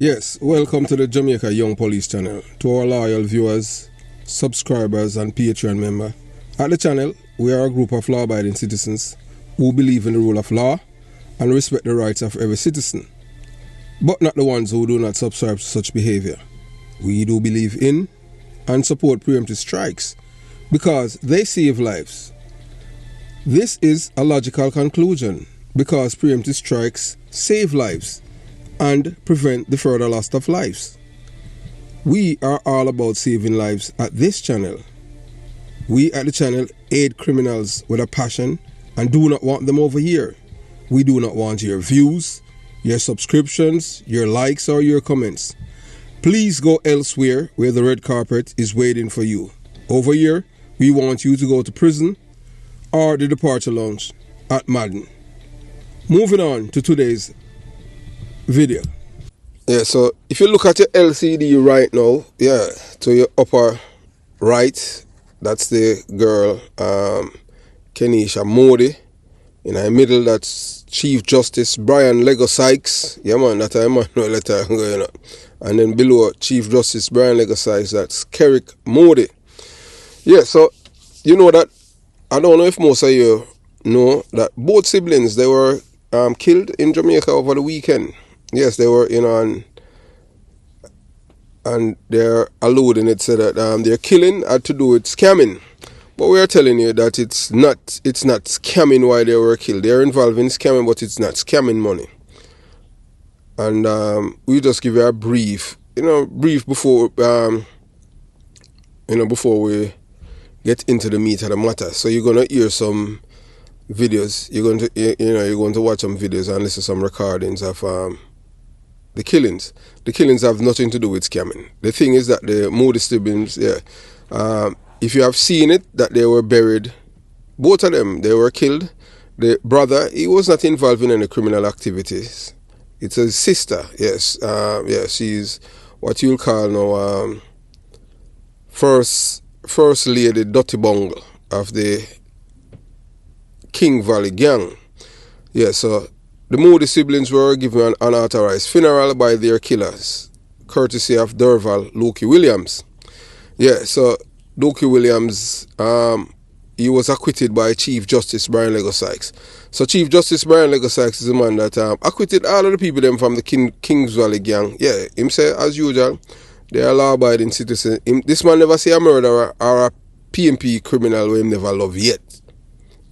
Yes, welcome to the Jamaica Young Police channel. To our loyal viewers, subscribers and Patreon member. At the channel, we are a group of law-abiding citizens who believe in the rule of law and respect the rights of every citizen, but not the ones who do not subscribe to such behavior. We do believe in and support preemptive strikes because they save lives. This is a logical conclusion because preemptive strikes save lives and prevent the further loss of lives. We are all about saving lives at this channel. We at the channel aid criminals with a passion and do not want them over here. We do not want your views, your subscriptions, your likes or your comments. Please go elsewhere where the red carpet is waiting for you. Over here, we want you to go to prison or the departure lounge at Madden. Moving on to today's video. Yeah, so if you look at your LCD right now, yeah, to your upper right, that's the girl, Kenisha Modi. In the middle, that's Chief Justice Brian Lego Sykes. Yeah, man, that's a man letter going on. And then below Chief Justice Brian Lego Sykes, that's Kerrick Modi. Yeah, so you know that, I don't know if most of you know that both siblings, they were killed in Jamaica over the weekend. Yes, they were, and they're alluding it, so that their killing had to do with scamming. But we are telling you that it's not scamming why they were killed. They're involved in scamming, but it's not scamming money. And we just give you a brief before, before we get into the meat of the matter. So you're gonna hear some videos. You're going to watch some videos and listen to some recordings of the killings. The killings have nothing to do with scamming. The thing is that the Moody siblings, if you have seen it, that they were buried, both of them, they were killed. The brother, he was not involved in any criminal activities. It's his sister, yes. She's what you'll call now first lady Dirty Bungle of the King Valley gang. Yeah, so the Moody siblings were given an unauthorized funeral by their killers, courtesy of Derval Lukey Williams. Yeah, so Lukey Williams, he was acquitted by Chief Justice Brian Lego Sykes. So Chief Justice Brian Lego Sykes is the man that acquitted all of the people them from the Kings Valley gang. Yeah, him say, as usual, they are law-abiding citizens. This man never say a murderer or a PMP criminal who him never love yet.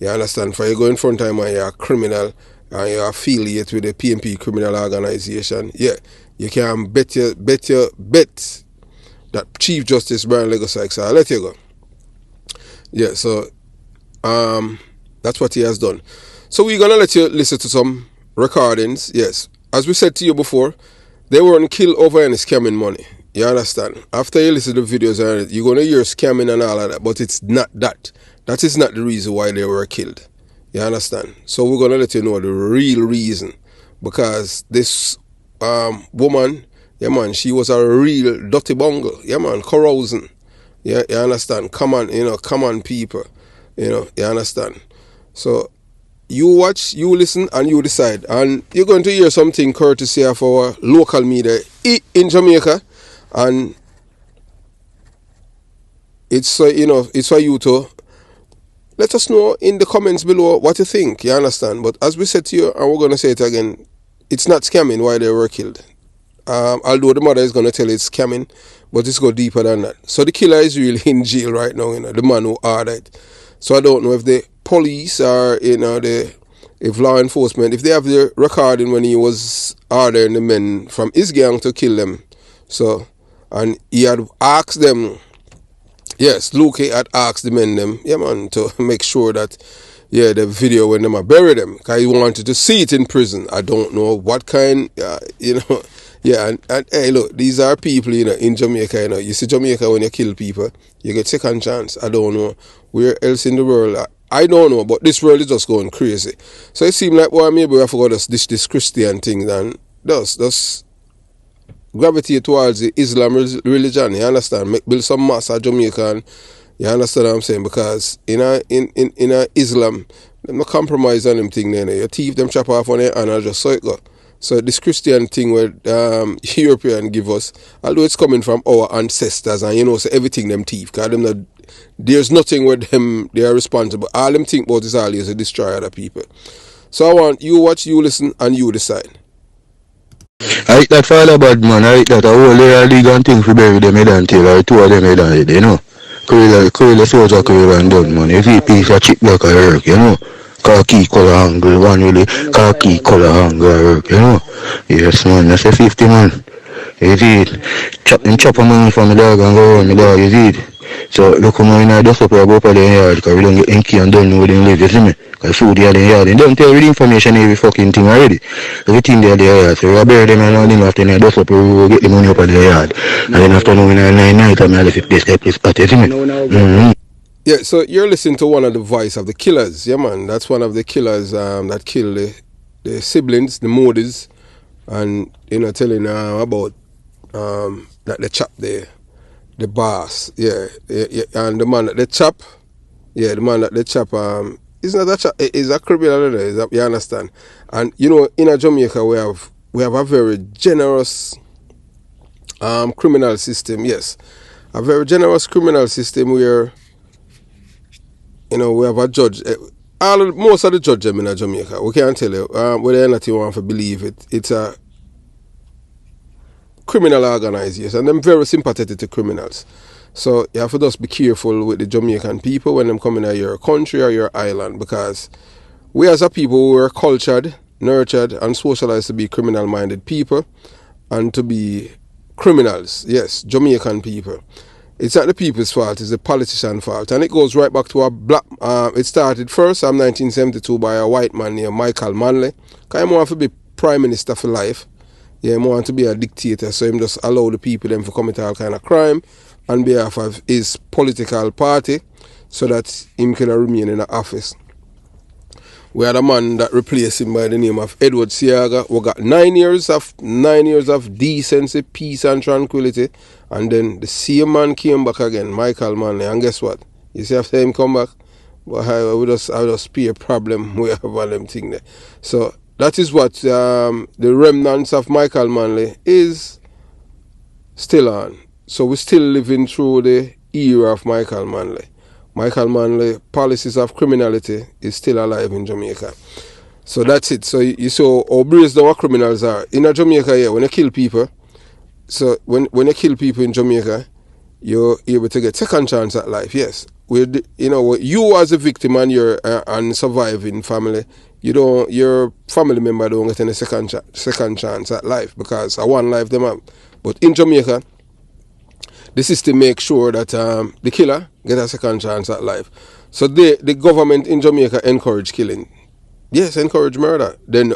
You understand? For you go in front of him and you're a criminal and you're affiliated with the PMP criminal organization, yeah, you can bet that Chief Justice Brian Lego Sykes, I'll let you go. Yeah, so that's what he has done. So we're gonna let you listen to some recordings. Yes, as we said to you before, they weren't killed over any scamming money. You understand? After you listen to the videos, you're gonna hear scamming and all of that, but it's not that. That is not the reason why they were killed. You understand? So we're going to let you know the real reason. Because this woman, yeah man, she was a real dirty bungle. Yeah man, carousing. Yeah, you understand? Come on people. You understand? So you watch, you listen, and you decide. And you're going to hear something courtesy of our local media in Jamaica. And it's, it's for you to let us know in the comments below what you think, you understand? But as we said to you, and we're going to say it again, it's not scamming why they were killed. Although the mother is going to tell you it's scamming, but it's go deeper than that. So the killer is really in jail right now, the man who ordered it. So I don't know if the police or, if law enforcement, if they have the recording when he was ordering the men from his gang to kill them. So, and he had asked them, yes, Lukey had asked the men them, yeah man, to make sure that, yeah, the video when them are bury them, because he wanted to see it in prison. I don't know what kind, yeah, and hey, look, these are people, in Jamaica, you see Jamaica when you kill people, you get second chance. I don't know where else in the world, I don't know, but this world is just going crazy. So it seems like, well, maybe I forgot this Christian thing, then just gravitate towards the Islam religion, you understand? Build some mass at Jamaica, and you understand what I'm saying? Because in Islam, them no compromise on them thing there. You thief them, chop off on their hand and just so it go. So this Christian thing where European give us, although it's coming from our ancestors, and you know, so everything them thief, cause them not, there's nothing with them they are responsible. All them think about is always to destroy other people. So I want you watch, you listen, and you decide. I that father bad man, I that a whole layer league and thing for bury them head and tail, or two of them head and head, you know. Curl soldier curl and done man. You see piece of chip like a work, you know. Khaki color angle, one really khaki color angle work, you know. Yes man, that's a 50 man. You see it. Chop a money from the dog and go around the dog, you see it. So look come on in a dust up your up in the yard, because we don't get inky and don't know where they live, you see me? Because food here in the yard, they don't tell you the information every fucking thing already. Everything there in the yard, so we bury them and all them after they dust up, we get the money up in the yard. And then after knowing at 9 night, I'm left if this spot, you see me? Mm-hmm. Yeah, so you're listening to one of the voice of the killers, yeah man. That's one of the killers that killed the siblings, the Modis, and you know telling about that they chop the boss, yeah, and the man that they chop, yeah, the man that they chop, is not a chop, is a criminal, you understand? And you know, in Jamaica we have a very generous criminal system, yes, a very generous criminal system where you know we have a judge. Most of the judges in Jamaica, we can't tell you whether or not you want to believe it. It's a criminal organization, and them very sympathetic to criminals. So you have to just be careful with the Jamaican people when them coming to your country or your island, because we as a people, we are cultured, nurtured, and socialized to be criminal-minded people and to be criminals. Yes, Jamaican people. It's not the people's fault, it's the politician's fault. And it goes right back to a black, it started first in 1972 by a white man named Michael Manley. Because he wanted to be prime minister for life. Yeah, he wanted to be a dictator, so he just allow the people them to commit all kind of crime on behalf of his political party so that him can remain in the office. We had a man that replaced him by the name of Edward Siaga, who got 9 years of decency, peace and tranquility, and then the same man came back again, Michael Manley, and guess what? You see after him come back, well, I would just be a problem we have on them thing there. So that is what the remnants of Michael Manley is still on. So we're still living through the era of Michael Manley. Michael Manley policies of criminality is still alive in Jamaica. So that's it. So you saw how brazen our criminals are. In Jamaica, yeah, when you kill people, so when you kill people in Jamaica, you're able to get second chance at life, yes. You know, you as a victim and your and surviving family, your family member don't get any second chance at life, because a one life them have. But in Jamaica, the system makes sure that the killer get a second chance at life. So the government in Jamaica encourage killing. Yes, encourage murder. Then,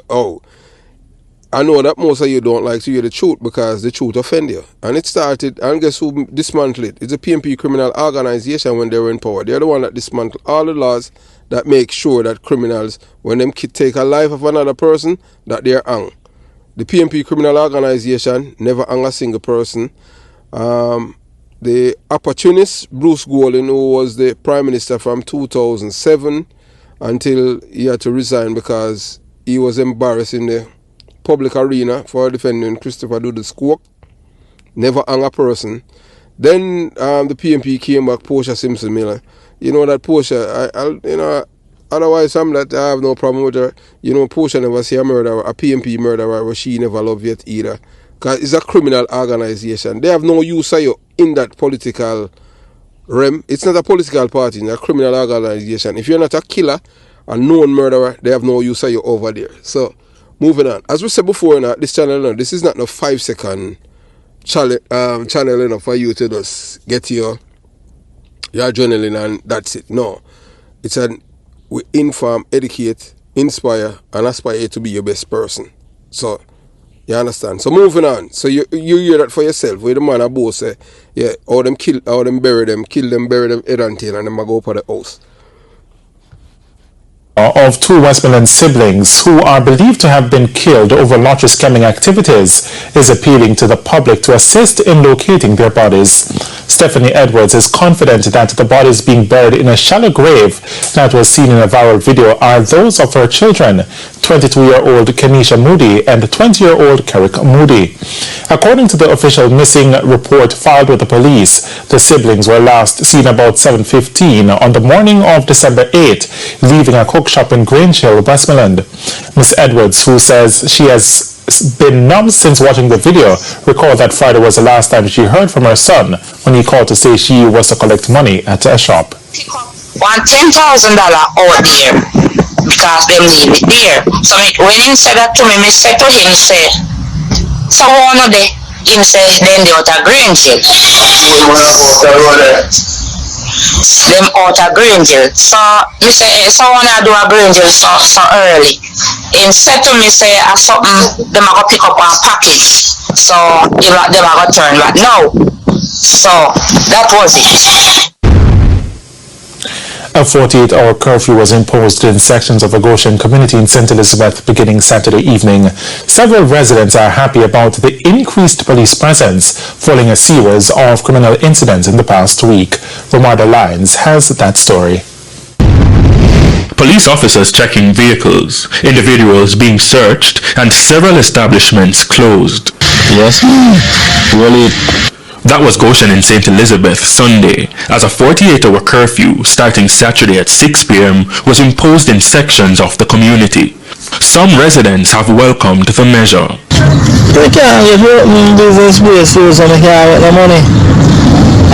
I know that most of you don't like to hear the truth because the truth offend you. And it started, and guess who dismantled it? It's a PMP criminal organization when they were in power. They're the one that dismantled all the laws that make sure that criminals, when them take a life of another person, that they're hung. The PMP criminal organization never hung a single person. The opportunist, Bruce Golding, who was the Prime Minister from 2007 until he had to resign because he was embarrassed in the public arena for defending Christopher Dudu-Squawk, never hung a person. Then the PMP came back, Portia Simpson Miller. You know that Portia, otherwise I'm that I have no problem with her. You know, Portia never see a murderer, a PMP murderer where she never loved yet either. Because it's a criminal organization. They have no use of you in that political realm. It's not a political party, it's a criminal organization. If you're not a killer, a known murderer, they have no use of you over there. So, moving on. As we said before, this channel, this is not no 5-second channel for you to just get your adrenaline and that's it. No. We inform, educate, inspire, and aspire you to be your best person. So, you understand? So moving on. So you hear that for yourself. Where the man a both say, yeah, all them bury them, kill them, bury them head and tail, and them a go up at the house. of two Westmoreland siblings who are believed to have been killed over lottery scamming activities is appealing to the public to assist in locating their bodies. Stephanie Edwards is confident that the bodies being buried in a shallow grave that was seen in a viral video are those of her children, 22-year-old Kenisha Moody and 20-year-old Carrick Moody. According to the official missing report filed with the police, the siblings were last seen about 7:15 on the morning of December 8, leaving a cook shop in Grange Hill, Westmoreland. Miss Edwards, who says she has been numb since watching the video, recalled that Friday was the last time she heard from her son when he called to say she was to collect money at a shop. Want $10,000 out there because they leave it there. So when he said that to me, I said to him, say, so one of the, him say, then they out of Grange Hill. Them out of Grange Hill. So I say, so when I do a Grange Hill so early. He said to me, say, something, them are going to pick up one package. So them are going to turn back now. So that was it. A 48-hour curfew was imposed in sections of the Goshen community in St. Elizabeth beginning Saturday evening. Several residents are happy about the increased police presence following a series of criminal incidents in the past week. Romarda Lyons has that story. Police officers checking vehicles, individuals being searched, and several establishments closed. Yes, really. That was Goshen in St. Elizabeth Sunday, as a 48-hour curfew starting Saturday at 6 p.m. was imposed in sections of the community. Some residents have welcomed the measure. We can't give you business places and we can't get the money.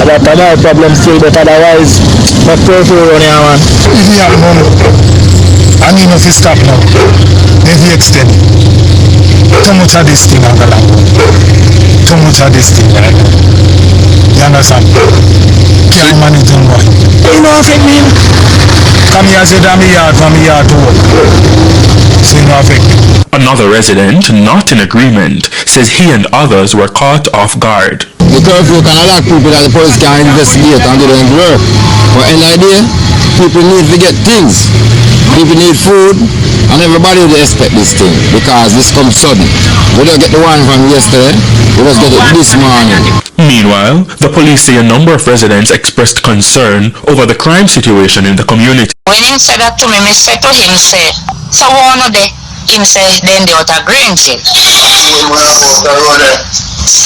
That's my problem still, but otherwise, my curfew run here, man. If you have money, I mean if you stop now, if you extend, too much of this thing on the land. Too much of this thing right now. You understand? Can't manage them boy. You know what I mean? Come here, say that me yard from me yard to work. So you know what I mean? Another resident, not in agreement, says he and others were caught off guard. The curfew can allow people that the police can investigate and do their work. But in idea, people need to get things. People need food, and everybody will expect this thing because this comes sudden. We don't get the one from yesterday, we just get it this morning. Meanwhile, the police say a number of residents expressed concern over the crime situation in the community. When he said that to me, I said to him, say, so one of the, him say, then they out of Grange Hill.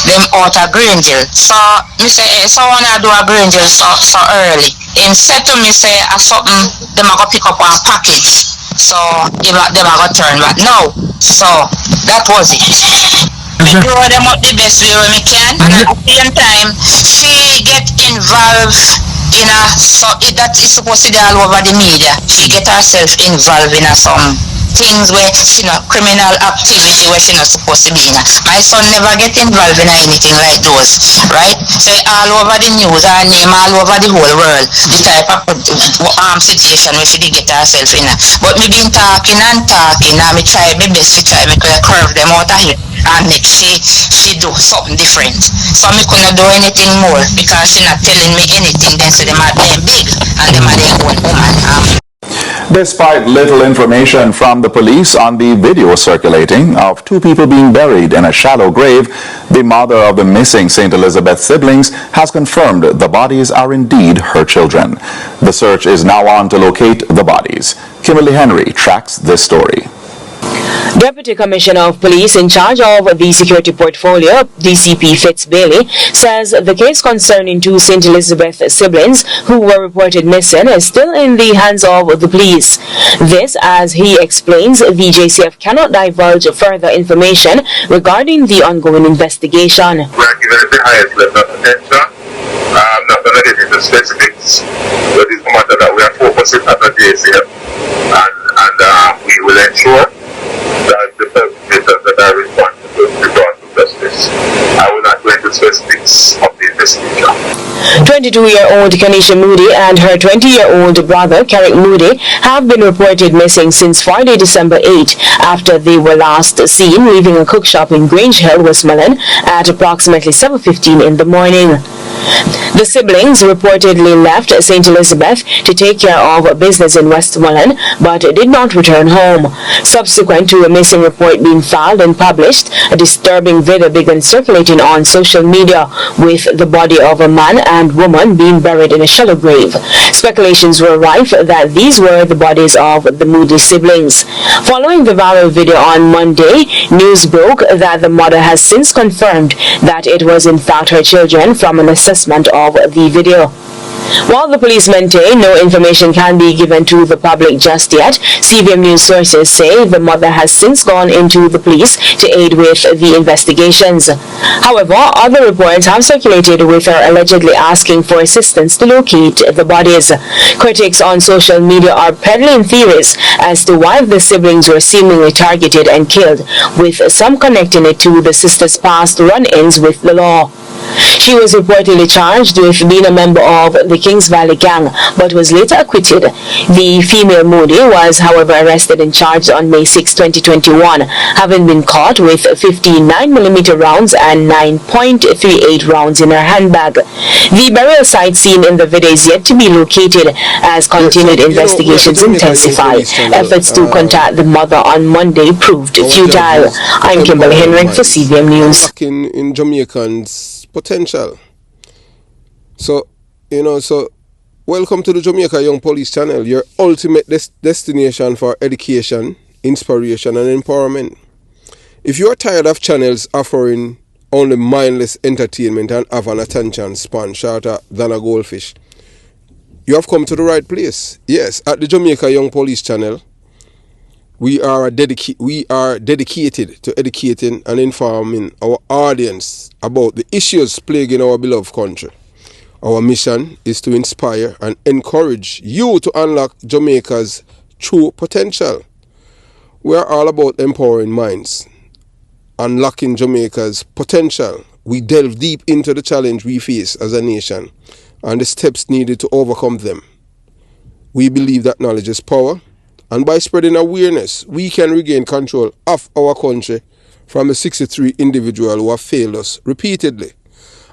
Them out of Grange Hill. So I say, so when I do a Grange Hill so early. He said to me, say, something, them are going to pick up one package. So them are going to turn back now. So that was it. I grow them up the best way we can, and at the same time, she get involved in a, so that is supposed to be all over the media. She get herself involved in some things where she not criminal activity where she not supposed to be in. My son never get involved in anything like those, right? So all over the news, her name all over the whole world, the type of situation where she did get herself in. But me been talking and me try my best to try me curve them out of here. And next she do something different. So me couldn't do anything more because she not telling me anything. Then say them are damn big and them are their own woman. Despite little information from the police on the video circulating of two people being buried in a shallow grave, the mother of the missing St. Elizabeth siblings has confirmed the bodies are indeed her children. The search is now on to locate the bodies. Kimberly Henry tracks this story. Deputy Commissioner of Police in charge of the security portfolio, DCP Fitz Bailey, says the case concerning two St. Elizabeth siblings who were reported missing is still in the hands of the police. This, as he explains, the JCF cannot divulge further information regarding the ongoing investigation. We are given the highest level of attention. I'm not going to get into specifics, but it's a matter that we are focusing on the JCF, and we will ensure that the perpetrators that are responsible will be brought to justice. I will not go into specifics of the investigation. 22-year-old Kenisha Moody and her 20-year-old brother Carrick Moody have been reported missing since Friday, December 8, after they were last seen leaving a cook shop in Grange Hill, Westmoreland at approximately 7:15 in the morning. The siblings reportedly left St. Elizabeth to take care of business in Westmoreland, but did not return home. Subsequent to a missing report being filed and published, a disturbing video began circulating on social media with the body of a man and woman being buried in a shallow grave. Speculations were rife that these were the bodies of the Moody siblings. Following the viral video on Monday, news broke that the mother has since confirmed that it was in fact her children from an assessment of the video. While the police maintain no information can be given to the public just yet, CVM News sources say the mother has since gone into the police to aid with the investigations. However, other reports have circulated with her allegedly asking for assistance to locate the bodies. Critics on social media are peddling theories as to why the siblings were seemingly targeted and killed, with some connecting it to the sister's past run-ins with the law. She was reportedly charged with being a member of the Kings Valley Gang, but was later acquitted. The female Moody was, however, arrested and charged on May 6, 2021, having been caught with 59mm rounds and 9.38 rounds in her handbag. The burial site seen in the video is yet to be located as continued investigations intensify. Efforts to contact the mother on Monday proved futile. I'm Kimberly Henry for CVM News. In Jamaicans potential. So welcome to the Jamaica Young Police channel, your ultimate destination for education, inspiration and empowerment. If you are tired of channels offering only mindless entertainment and have an attention span shorter than a goldfish, you have come to the right place. Yes, at the Jamaica Young Police channel, we are dedicated to educating and informing our audience about the issues plaguing our beloved country. Our mission is to inspire and encourage you to unlock Jamaica's true potential. We are all about empowering minds, unlocking Jamaica's potential. We delve deep into the challenge we face as a nation and the steps needed to overcome them. We believe that knowledge is power, and by spreading awareness, we can regain control of our country from the 63 individuals who have failed us repeatedly.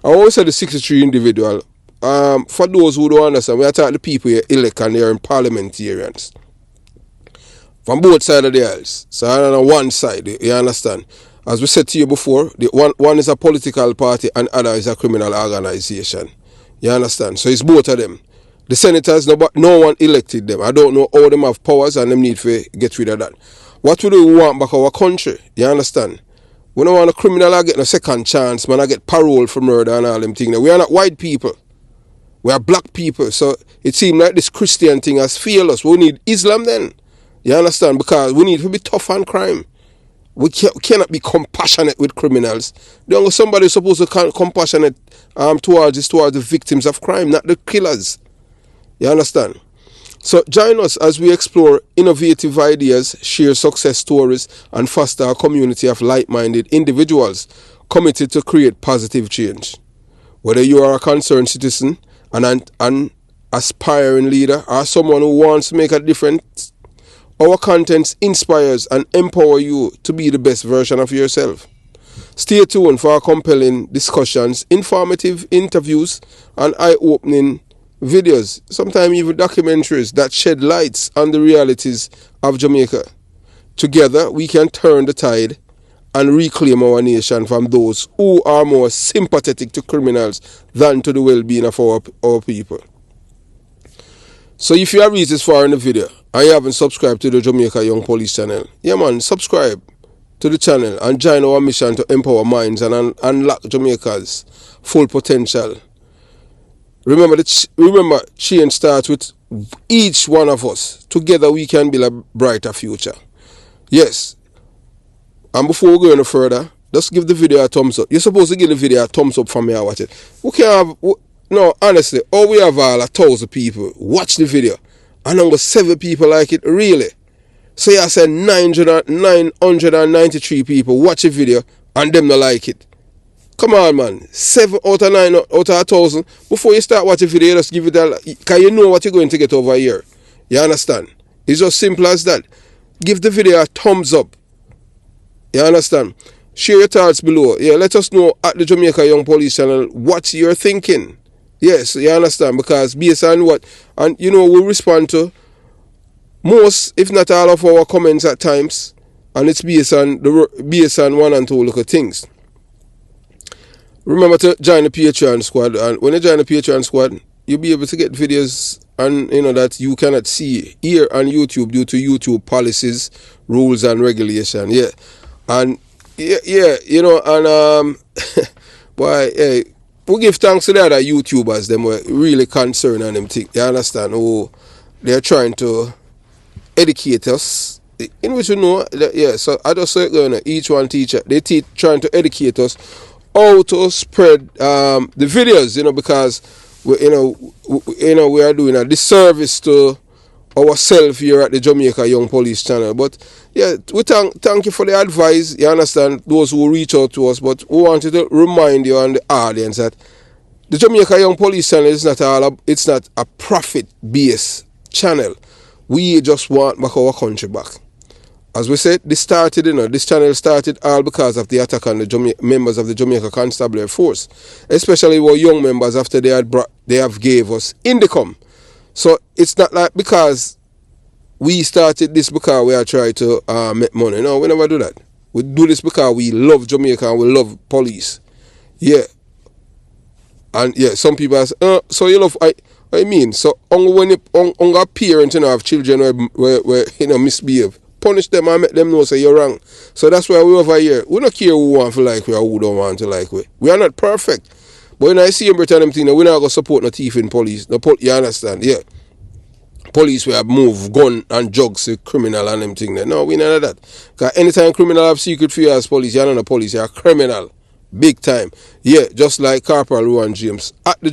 I always say the 63 individual. For those who don't understand, we are talking the people here elect and they are in parliamentarians from both sides of the aisles. So on one side, you understand. As we said to you before, one is a political party and other is a criminal organization. You understand? So it's both of them. The senators, no one elected them. I don't know how them have powers and them need to get rid of that. What we do, we want back our country. You understand? We don't want a criminal to get a second chance, man. I get parole for murder and all them things. We are not white people. We are black people. So it seems like this Christian thing has failed us. We need Islam then. You understand? Because we need to be tough on crime. We cannot be compassionate with criminals. Somebody is supposed to be compassionate towards the victims of crime, not the killers. You understand? So join us as we explore innovative ideas, share success stories, and foster a community of like-minded individuals committed to create positive change. Whether you are a concerned citizen, an aspiring leader, or someone who wants to make a difference, our content inspires and empowers you to be the best version of yourself. Stay tuned for our compelling discussions, informative interviews, and eye-opening videos, sometimes even documentaries that shed lights on the realities of Jamaica. Together, we can turn the tide and reclaim our nation from those who are more sympathetic to criminals than to the well-being of our people. So if you have reached this far in the video and you haven't subscribed to the Jamaica Young Police channel, yeah man, subscribe to the channel and join our mission to empower minds and unlock Jamaica's full potential. Remember, change starts with each one of us. Together we can build a brighter future. Yes. And before we go any further, just give the video a thumbs up. You're supposed to give the video a thumbs up for me and watch it. We can have, no, honestly, we have all 1,000 people watch the video. And only 7 people like it, really. So I said 993 people watch the video and them not like it. Come on, man. 7 out of 9 out of 1,000. Before you start watching the video, just give it because you know what you're going to get over here. You understand? It's just simple as that. Give the video a thumbs up. You understand? Share your thoughts below. Yeah, let us know at the Jamaica Young Police channel what you're thinking. Yes, you understand, because based on what, and you know, we respond to most, if not all, of our comments at times, and it's based on one and two look at things. Remember to join the Patreon squad, and when you join the Patreon squad, you'll be able to get videos and you know that you cannot see here on YouTube due to YouTube policies, rules, and regulation. Yeah, and yeah, you know, and boy, hey, we give thanks to the other YouTubers. Them were really concerned and them think. You understand? Oh, they're trying to educate us. In which you know, yeah. So I just say, each one teacher, they trying to educate us how to spread the videos. You know, because we we are doing a disservice to ourselves here at the Jamaica Young Police channel. But yeah, we thank you for the advice. You understand, those who reach out to us. But we wanted to remind you and the audience that the Jamaica Young Police channel is not it's not a profit-based channel. We just want back our country back. As we said, this channel started all because of the attack on the members of the Jamaica Constabulary Force, especially our young members after they have gave us income. So it's not like because we started this because we are trying to make money. No, we never do that. We do this because we love Jamaica and we love police. Yeah. And yeah, some people ask, so you love, I mean, so when a parent, you know, have children where you know, misbehave, punish them and make them know say you're wrong. So that's why we over here. We don't care who want to like we or who don't want to like we. We are not perfect. But when I see in Britain them thing, we're not going to support no thieving police. You understand? Yeah. Police we have move gun and drugs to criminal and them thing. No, we none of that. Because anytime criminal have secret fear as police, you're not a police, you're a criminal. Big time. Yeah, just like Corporal Rowan James. At the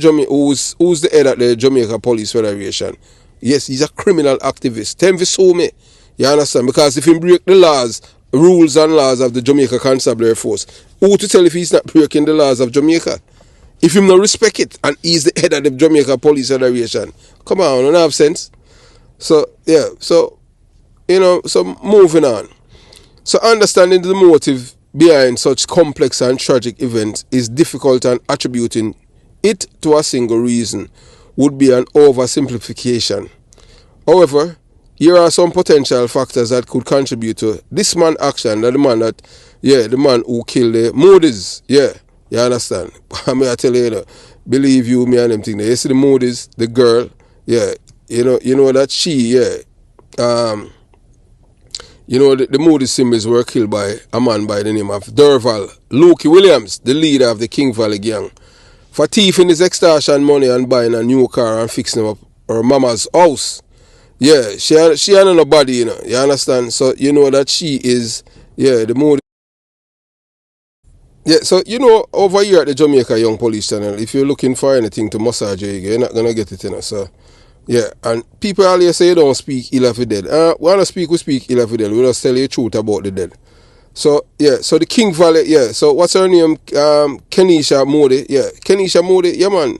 who's the head at the Jamaica Police Federation. Yes, he's a criminal activist. Tell me so me. You understand? Because if he break the rules and laws of the Jamaica Constabulary Force, who to tell if he's not breaking the laws of Jamaica? If him not respect it and he's the head of the Jamaica Police Federation, come on, don't have sense. So yeah, so you know, so moving on. So understanding the motive behind such complex and tragic events is difficult, and attributing it to a single reason would be an oversimplification. However, here are some potential factors that could contribute to this man's action. The man who killed the Moody's. Yeah, you understand? I mean, I tell you, believe you, me and them thing. You see the Moody's, the girl, yeah, you know that she, yeah, you know the Moody's Simmons were killed by a man by the name of Derval Lukey Williams, the leader of the King Valley gang, for thieving his extortion money and buying a new car and fixing up her mama's house. Yeah, she had nobody, you know. You understand? So you know that she is, yeah, the mood. Yeah, so you know, over here at the Jamaica Young Police channel, if you're looking for anything to massage you, you're not gonna get it, you know. So yeah, and people always say you don't speak ill of the dead. We speak ill of the dead. We just tell you the truth about the dead. So yeah, so the King Valley, yeah. So what's her name? Kenisha Modi. Yeah, Kenisha Modi. Yeah, man.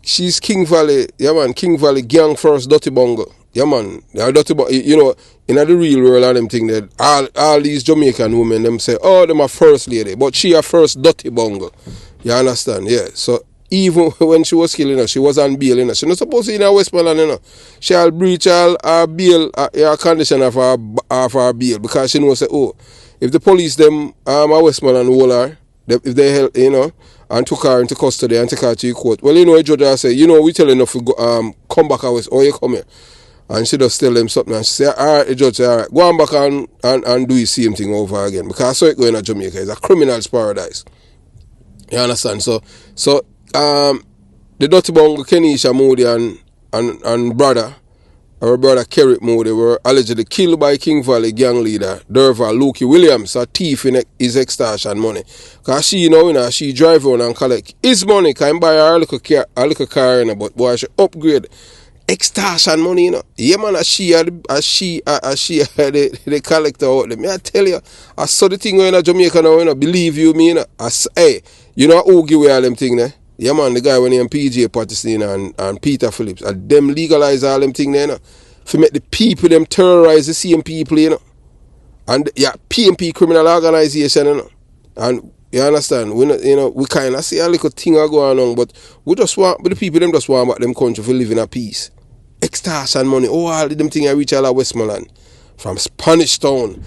She's King Valley. Yeah, man. King Valley gang first dirty bungle. Yeah, man. You know, in the real world and them thing that all these Jamaican women, them say, oh, them are first lady, but she a first dirty bungle. You understand? Yeah. So even when she was killing her, she was on bail, you know. She not supposed to be in Westmoreland, you know. She'll breach all her bail, her condition of her bail, because she knows say, oh, if the police them Westmoreland hold her, if they help, you know, and took her into custody and take her to the court, well, you know, the judge will say, you know, we tell enough to go, come back out, or you come here. And she just tell them something, and she say, all right, the judge say, all right, go on back and do the same thing over again. Because I saw it going to Jamaica. It's a criminal's paradise. You understand? So the dirty bungle Kenisha Moody and her brother Kerrick Moody were allegedly killed by King Valley gang leader Derval Lukey Williams, a thief in his extortion money. Because she, you know, she drive around and collect his money, can buy her a little car, you know, but boy, she upgrade. Extortion money, you know. Yeah, man, she had the collector out there. Me, I tell you, I saw the thing going in Jamaica now, you know. Believe you me, you know. Hey, you know who give away all them thing there? Yeah, man, the guy when he and PJ Patterson and Peter Phillips, and them legalize all them thing there, you know. To make the people them terrorize the same people, you know. And yeah, PMP criminal organization, you know. And you understand, we not, we kind of see a little thing going on, but we just want, but the people them just want about them country for living in peace. Extortion money, all them things I reach all of Westmoreland. From Spanish Town,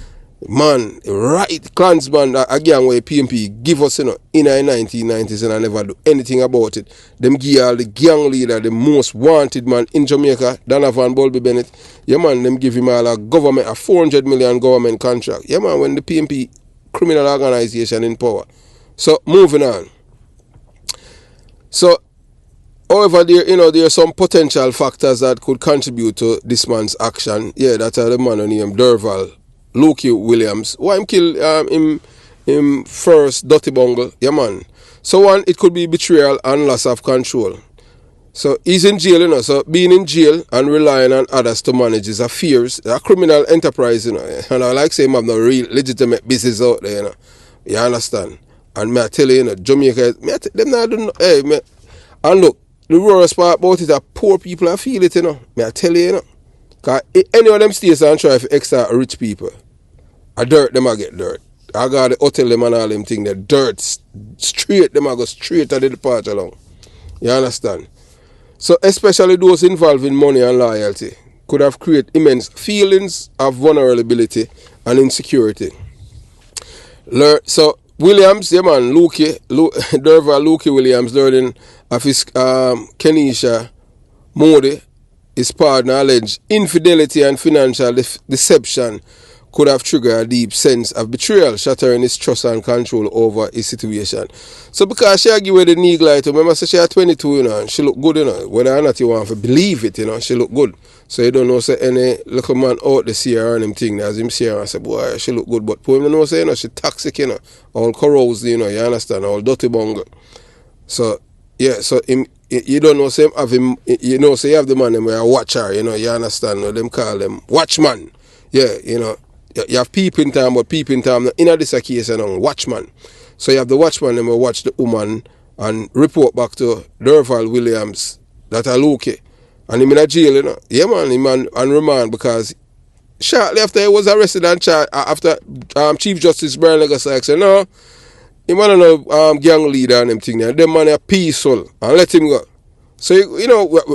man, right clansman again where PMP give us, in the 1990s and I never do anything about it. Them give all the gang leader, the most wanted man in Jamaica, Donovan Bulby Bennett. Yeah man, them give him all a government, a 400 million government contract. Yeah man, when the PMP criminal organization in power. So moving on. So however, there are some potential factors that could contribute to this man's action. Yeah, that's the man named Derval Lukey Williams. Why him kill him first dirty bungle? Yeah man. So one, it could be betrayal and loss of control. So he's in jail, so being in jail and relying on others to manage his affairs, a criminal enterprise, and I like saying have no real legitimate business out there, You understand? And me I tell you, Jamaica, them not do and look, the worst part about it, that poor people feel it, Me I tell you, because any of them states and try to extra rich people, a dirt, them I get dirt. I got the hotel them and all them things, the dirt straight, them I go straight to the departure along. You understand? So especially those involved in money and loyalty could have created immense feelings of vulnerability and insecurity. So Williams, yeah man, Derval Lukey Williams, learning of his Kenisha Modi, his partner, alleged infidelity and financial deception could have triggered a deep sense of betrayal, shattering his trust and control over his situation. So because she give her the knee light, remember she had 22, and she look good, whether or not you want to believe it, she look good. So you don't know say any little man out there see her and him thing, as him see her and say, boy, she look good, but for him know say, she toxic, all corrosive, you understand, all dirty bungle. So yeah, so him, you don't know say him have him, say you have the man them where I watch her, you understand, them call them watchman. Yeah, you have peeping time, but peeping time in this case, watchman. So you have the watchman them will watch the woman and report back to Derval Williams that are Lukey. And him in a jail, Yeah man, him on remand because shortly after he was arrested and charged, after Chief Justice Brian Legacy said, no, he man no gang leader and them thing there. Them man are peaceful and let him go. So,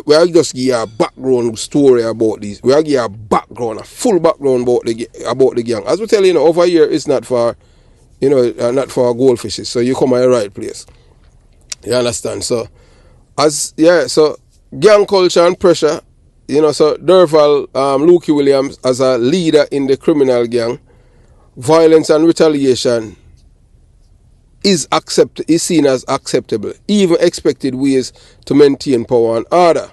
we'll just give you a background story about this. We'll give you a background, a full background about the gang. As we tell you, over here, it's not for, not for goldfishes. So you come at the right place. You understand? So, so gang culture and pressure, so Derval Lukey Williams as a leader in the criminal gang, violence and retaliation is seen as acceptable, even expected ways to maintain power and order.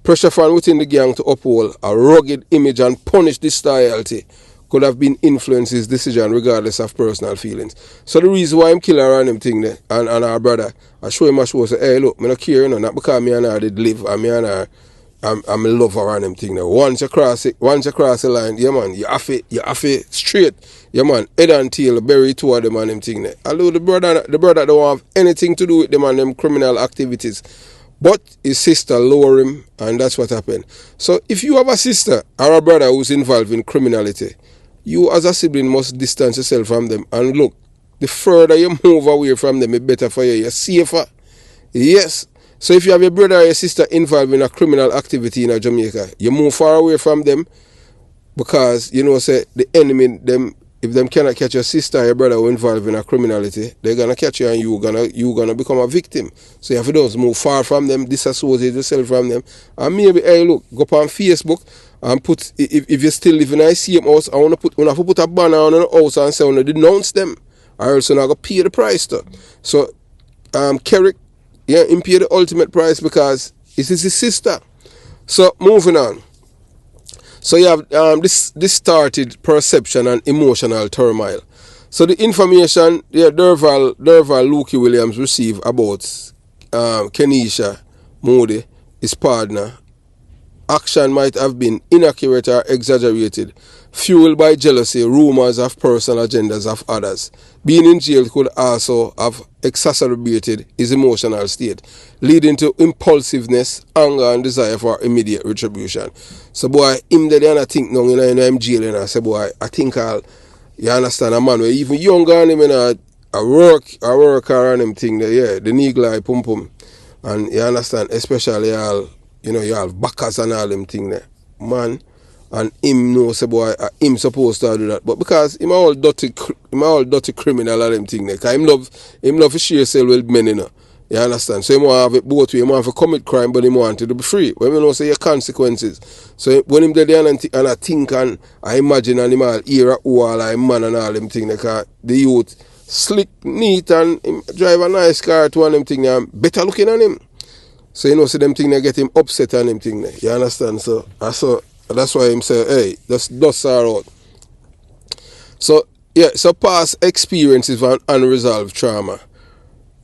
Pressure from within the gang to uphold a rugged image and punish disloyalty could have been influenced his decision regardless of personal feelings. So the reason why I'm killing her and him thing there, and our brother, I show him a show, say, hey look, I don't care, not because me and her did live, and me and her, I'm a lover and them thing there. Once you cross the line, yeah man, you have it straight. Yeah man, head and tail, bury two of them and them thing there. Although the brother don't have anything to do with them and them criminal activities. But his sister lower him, and that's what happened. So if you have a sister or a brother who's involved in criminality, you as a sibling must distance yourself from them. And look, the further you move away from them, it's better for you. You're safer. Yes. So if you have your brother or your sister involved in a criminal activity in Jamaica, you move far away from them because, say the enemy, if them cannot catch your sister or your brother who involved in a criminality, they're going to catch you and you're gonna become a victim. So you have to just move far from them, disassociate yourself from them. And maybe, hey, look, go up on Facebook and put, if you still live in a same house, I want to put a banner on the house and say, I want to denounce them. Or else I'm going to pay the price too. So, Kerrick, him pay the ultimate price because it is his sister. So, moving on. So you have this started perception and emotional turmoil. So the information Derval Lukey Williams received about Kenisha Modi, his partner, action might have been inaccurate or exaggerated, fueled by jealousy, rumors of personal agendas of others. Being in jail could also have exacerbated his emotional state, leading to impulsiveness, anger, and desire for immediate retribution. So, boy, him there and I think now, him jail, and I say, boy, I think you understand, a man who even younger than him, I work around them thing there, yeah, the nigga pum pum. And you understand, especially all, you know, you have backers and all them thing there. Man, and him know say boy, him supposed to do that. But because him all dirty criminal and them thing there. Cause him love to share cell with men, you know. You understand? So him want to have it both way. Him want to commit crime, but him want to be free. When you know say your consequences. So when him there and I think and I imagine and him all hear all like man and all them thing there, cause the youth slick, neat, and him drive a nice car to one them thing there, better looking on him. So you know, see them thing they get him upset on them thing there. You understand? So that's why him say, hey, that's all out. So yeah, so past experiences of unresolved trauma.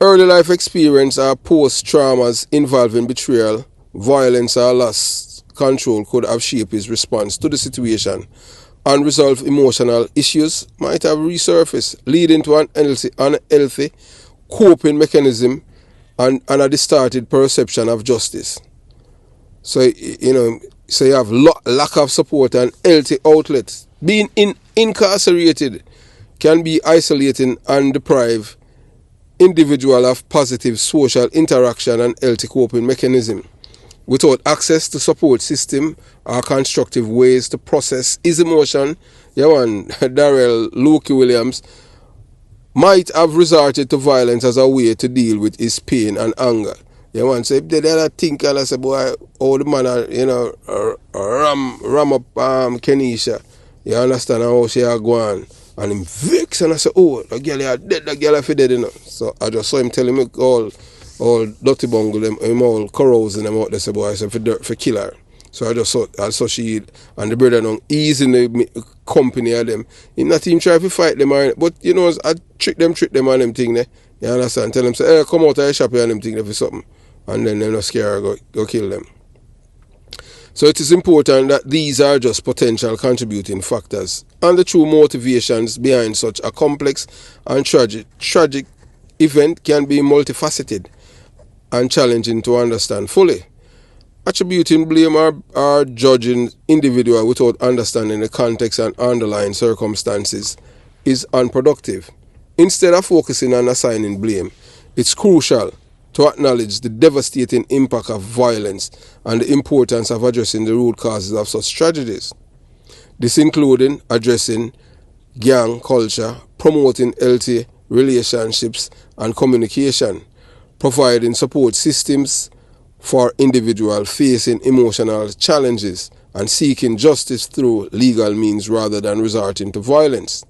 Early life experience or post traumas involving betrayal, violence or loss control could have shaped his response to the situation. Unresolved emotional issues might have resurfaced, leading to an unhealthy coping mechanism and a distorted perception of justice. So, you know, so you have lack of support and healthy outlets. Being incarcerated can be isolating and deprive individual of positive social interaction and healthy coping mechanism. Without access to support system or constructive ways to process his emotion, Darrell Luke Williams might have resorted to violence as a way to deal with his pain and anger. So if they don't think and I say, boy, oh the man ram up Kenisha, you understand how she are going. And him vex and I say, oh, the girl is dead, the girl is dead, you know. So I just saw him telling me all dirty bungle, him all carousing them out there, say, boy, I said, for kill her. So I saw she and the brother now easing the company of them. He not even try to fight them, but you know, I trick them on them thing there. You understand? Tell them, say, hey, come out of the shop and them thing there for something. And then they're not scared, go kill them. So it is important that these are just potential contributing factors, and the true motivations behind such a complex and tragic event can be multifaceted and challenging to understand fully. Attributing blame or judging individual without understanding the context and underlying circumstances is unproductive. Instead of focusing on assigning blame, it's crucial to acknowledge the devastating impact of violence and the importance of addressing the root causes of such tragedies. This including addressing gang culture, promoting healthy relationships and communication, providing support systems for individuals facing emotional challenges, and seeking justice through legal means rather than resorting to violence.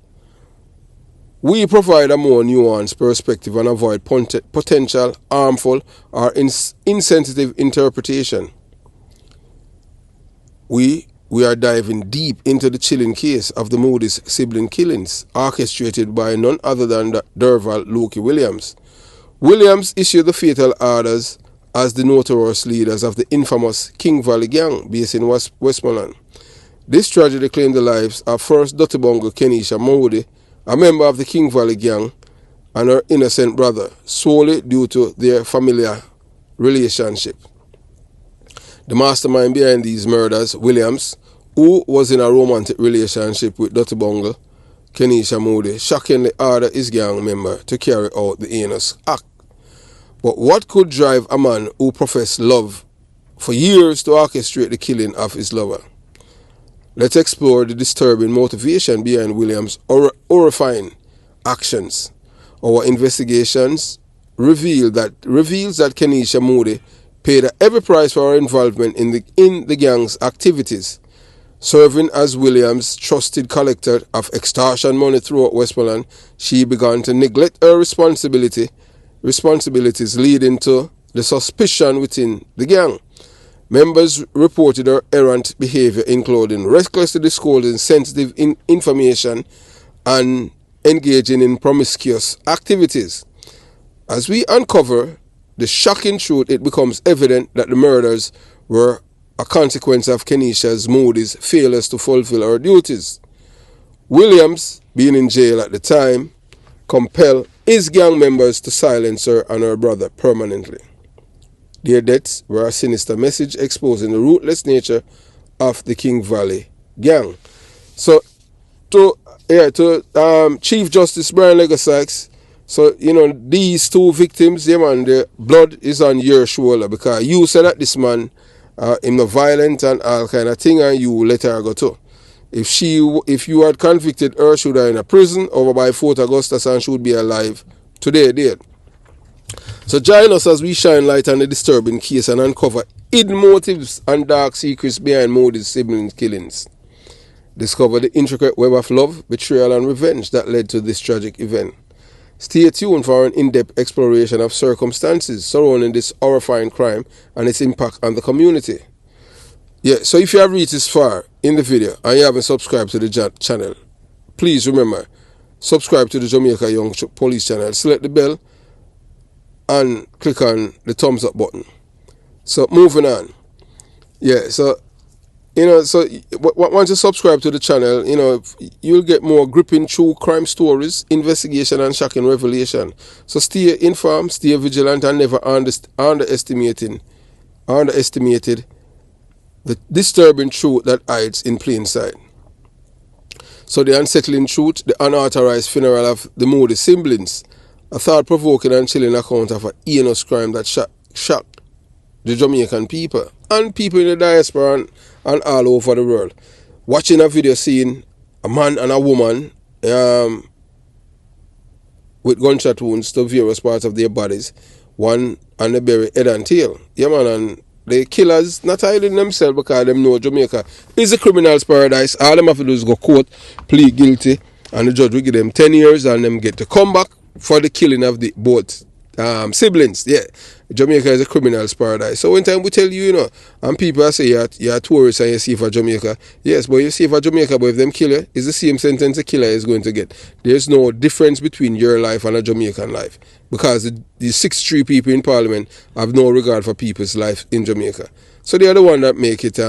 We provide a more nuanced perspective and avoid potential harmful or insensitive interpretation. We are diving deep into the chilling case of the Moody's sibling killings, orchestrated by none other than Darrell Luke Williams. Williams issued the fatal orders as the notorious leaders of the infamous King Valley Gang based in Westmoreland. This tragedy claimed the lives of first Dottibongo Kenisha Moody, a member of the King Valley Gang, and her innocent brother, solely due to their familiar relationship. The mastermind behind these murders, Williams, who was in a romantic relationship with Dottibongo Kenisha Moody, shockingly ordered his gang member to carry out the heinous act. But what could drive a man who professed love for years to orchestrate the killing of his lover? Let's explore the disturbing motivation behind Williams' horrifying actions. Our investigations reveals that Kenisha Moody paid a heavy price for her involvement in the gang's activities. Serving as Williams' trusted collector of extortion money throughout Westmoreland, she began to neglect her responsibilities, leading to the suspicion within the gang. Members reported her errant behavior, including recklessly disclosing sensitive information and engaging in promiscuous activities. As we uncover the shocking truth, it becomes evident that the murders were a consequence of Kenisha Moody's failures to fulfill her duties. Williams, being in jail at the time, compelled his gang members to silence her and her brother permanently. Their deaths were a sinister message exposing the ruthless nature of the King Valley Gang. So, to Chief Justice Brian Legasykes So, you know, these two victims, yeah man, the blood is on your shoulder because you said that this man him not violent and all kind of thing, and you let her go too. If you had convicted her, should have in a prison over by 4th Augustus and she would be alive today, dead. So join us as we shine light on the disturbing case and uncover hidden motives and dark secrets behind Moody's siblings' killings. Discover the intricate web of love, betrayal and revenge that led to this tragic event. Stay tuned for an in-depth exploration of circumstances surrounding this horrifying crime and its impact on the community. Yeah, so if you have reached this far in the video and you haven't subscribed to the channel, please remember, subscribe to the Jamaica Young Police channel, select the bell and click on the thumbs up button. So moving on. Yeah, so you know, so once you subscribe to the channel, you know, you'll get more gripping true crime stories, investigation and shocking revelation. So stay informed, stay vigilant and never underestimated the disturbing truth that hides in plain sight. So the unsettling truth, the unauthorized funeral of the Moody siblings, a thought-provoking and chilling account of a heinous crime that shocked the Jamaican people and people in the diaspora and all over the world. Watching a video seeing a man and a woman with gunshot wounds to various parts of their bodies, one on the very head and tail. Yeah man, and the killers not hiding themselves because them know Jamaica is a criminal's paradise. All them have to do is go court, plead guilty, and the judge will give them 10 years and them get to come back for the killing of the both siblings. Yeah, Jamaica is a criminal's paradise. So one time we tell you, you know, and people say you're a tourist and you see for Jamaica. Yes, but you see for Jamaica, but if them kill you, it's the same sentence a killer is going to get. There's no difference between your life and a Jamaican life because the 63 people in Parliament have no regard for people's life in Jamaica. So they are the one that make it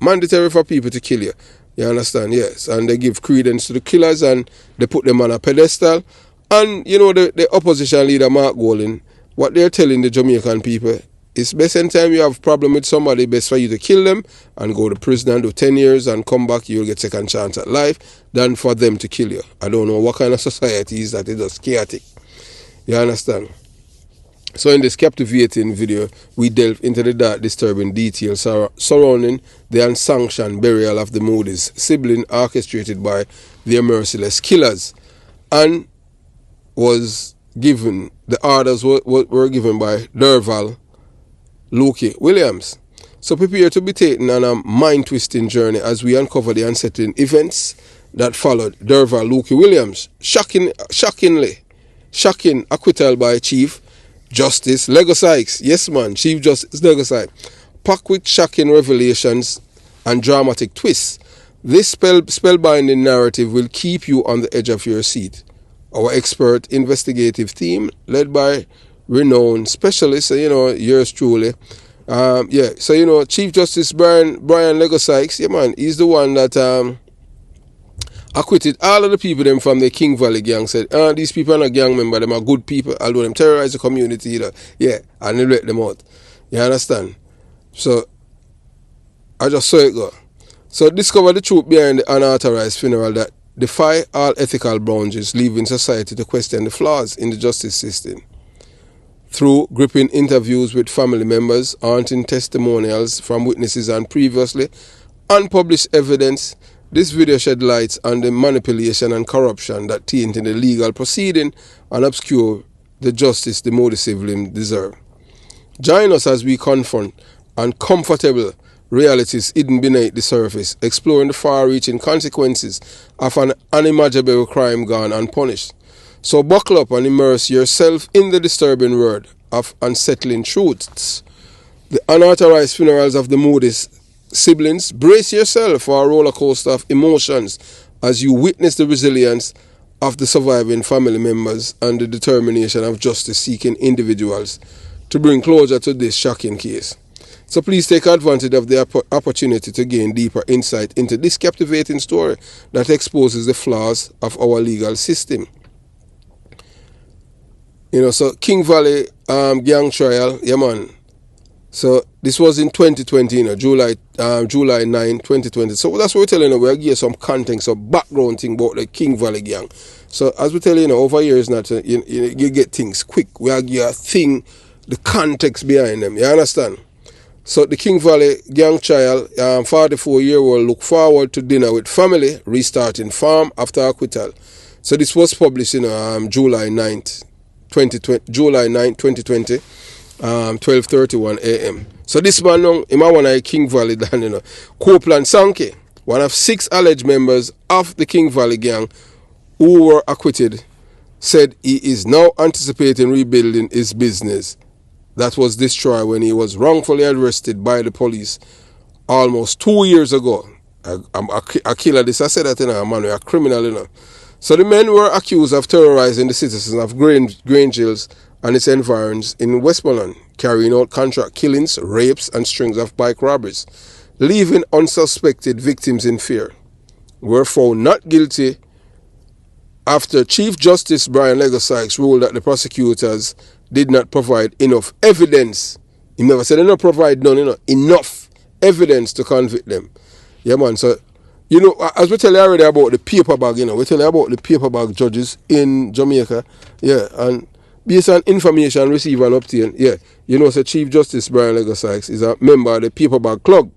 mandatory for people to kill you. You understand? Yes. And they give credence to the killers and they put them on a pedestal. And, you know, the opposition leader, Mark Golding, what they're telling the Jamaican people is best anytime you have a problem with somebody, best for you to kill them and go to prison and do 10 years and come back, you'll get second chance at life, than for them to kill you. I don't know what kind of society is that. It's just chaotic. You understand? So in this captivating video, we delve into the dark, disturbing details surrounding the unsanctioned burial of the Moody's sibling orchestrated by their merciless killers. And the orders were given by Derval Loki Williams. So prepare to be taken on a mind-twisting journey as we uncover the unsettling events that followed Derval Loki Williams' shocking acquittal by Chief Justice Lego Sykes. Yes man, Chief Justice Lego Sykes. Packed with shocking revelations and dramatic twists, this spellbinding narrative will keep you on the edge of your seat. Our expert investigative team, led by renowned specialists, you know, yours truly. So, you know, Chief Justice Brian Lego Sykes, yeah, man, he's the one that acquitted all of the people them from the King Valley gang. Said, these people are not gang members, them are good people, although them terrorize the community, you know. Yeah, and they let them out. You understand? So, I just saw it go. So, discover the truth behind the unauthorized funeral that defy all ethical boundaries, leaving society to question the flaws in the justice system. Through gripping interviews with family members, haunting testimonials from witnesses and previously unpublished evidence, this video shed light on the manipulation and corruption that taint in the legal proceeding and obscure the justice the Moody siblings deserve. Join us as we confront uncomfortable realities hidden beneath the surface, exploring the far-reaching consequences of an unimaginable crime gone unpunished. So buckle up and immerse yourself in the disturbing world of unsettling truths. The unauthorized funerals of the Moody's siblings. Brace yourself for a roller coaster of emotions as you witness the resilience of the surviving family members and the determination of justice-seeking individuals to bring closure to this shocking case. So please take advantage of the opportunity to gain deeper insight into this captivating story that exposes the flaws of our legal system. You know, so King Valley gang trial, yeah man. So this was in 2020, you know, July 9, 2020. So that's what we're telling you. We'll give you some context, some background thing about the King Valley gang. So as we tell you, over years now, you get things quick. We'll give you a thing, the context behind them. You understand? So the King Valley gang child, 44-year-old, look forward to dinner with family, restarting farm after acquittal. So this was published in July 9, 2020. 12:31 a.m. So this man now, him a one of King Valley dan, you know. Copeland Sankey, one of 6 alleged members of the King Valley gang who were acquitted, said he is now anticipating rebuilding his business that was destroyed when he was wrongfully arrested by the police almost 2 years ago. A killer, this I said that, you know, man, a criminal, you know. So the men were accused of terrorizing the citizens of Grange Hills and its environs in Westmoreland, carrying out contract killings, rapes, and strings of bike robberies, leaving unsuspected victims in fear. Were found not guilty after Chief Justice Brian Leggo-Sykes ruled that the prosecutors did not provide enough evidence. He never said they don't provide none, you know, enough evidence to convict them. Yeah, man. So, you know, as we tell you already about the paper bag, you know, we tell you about the paper bag judges in Jamaica. Yeah, and based on information received and obtained, yeah, you know, so Chief Justice Brian Leggo-Sykes is a member of the Paper Bag Club.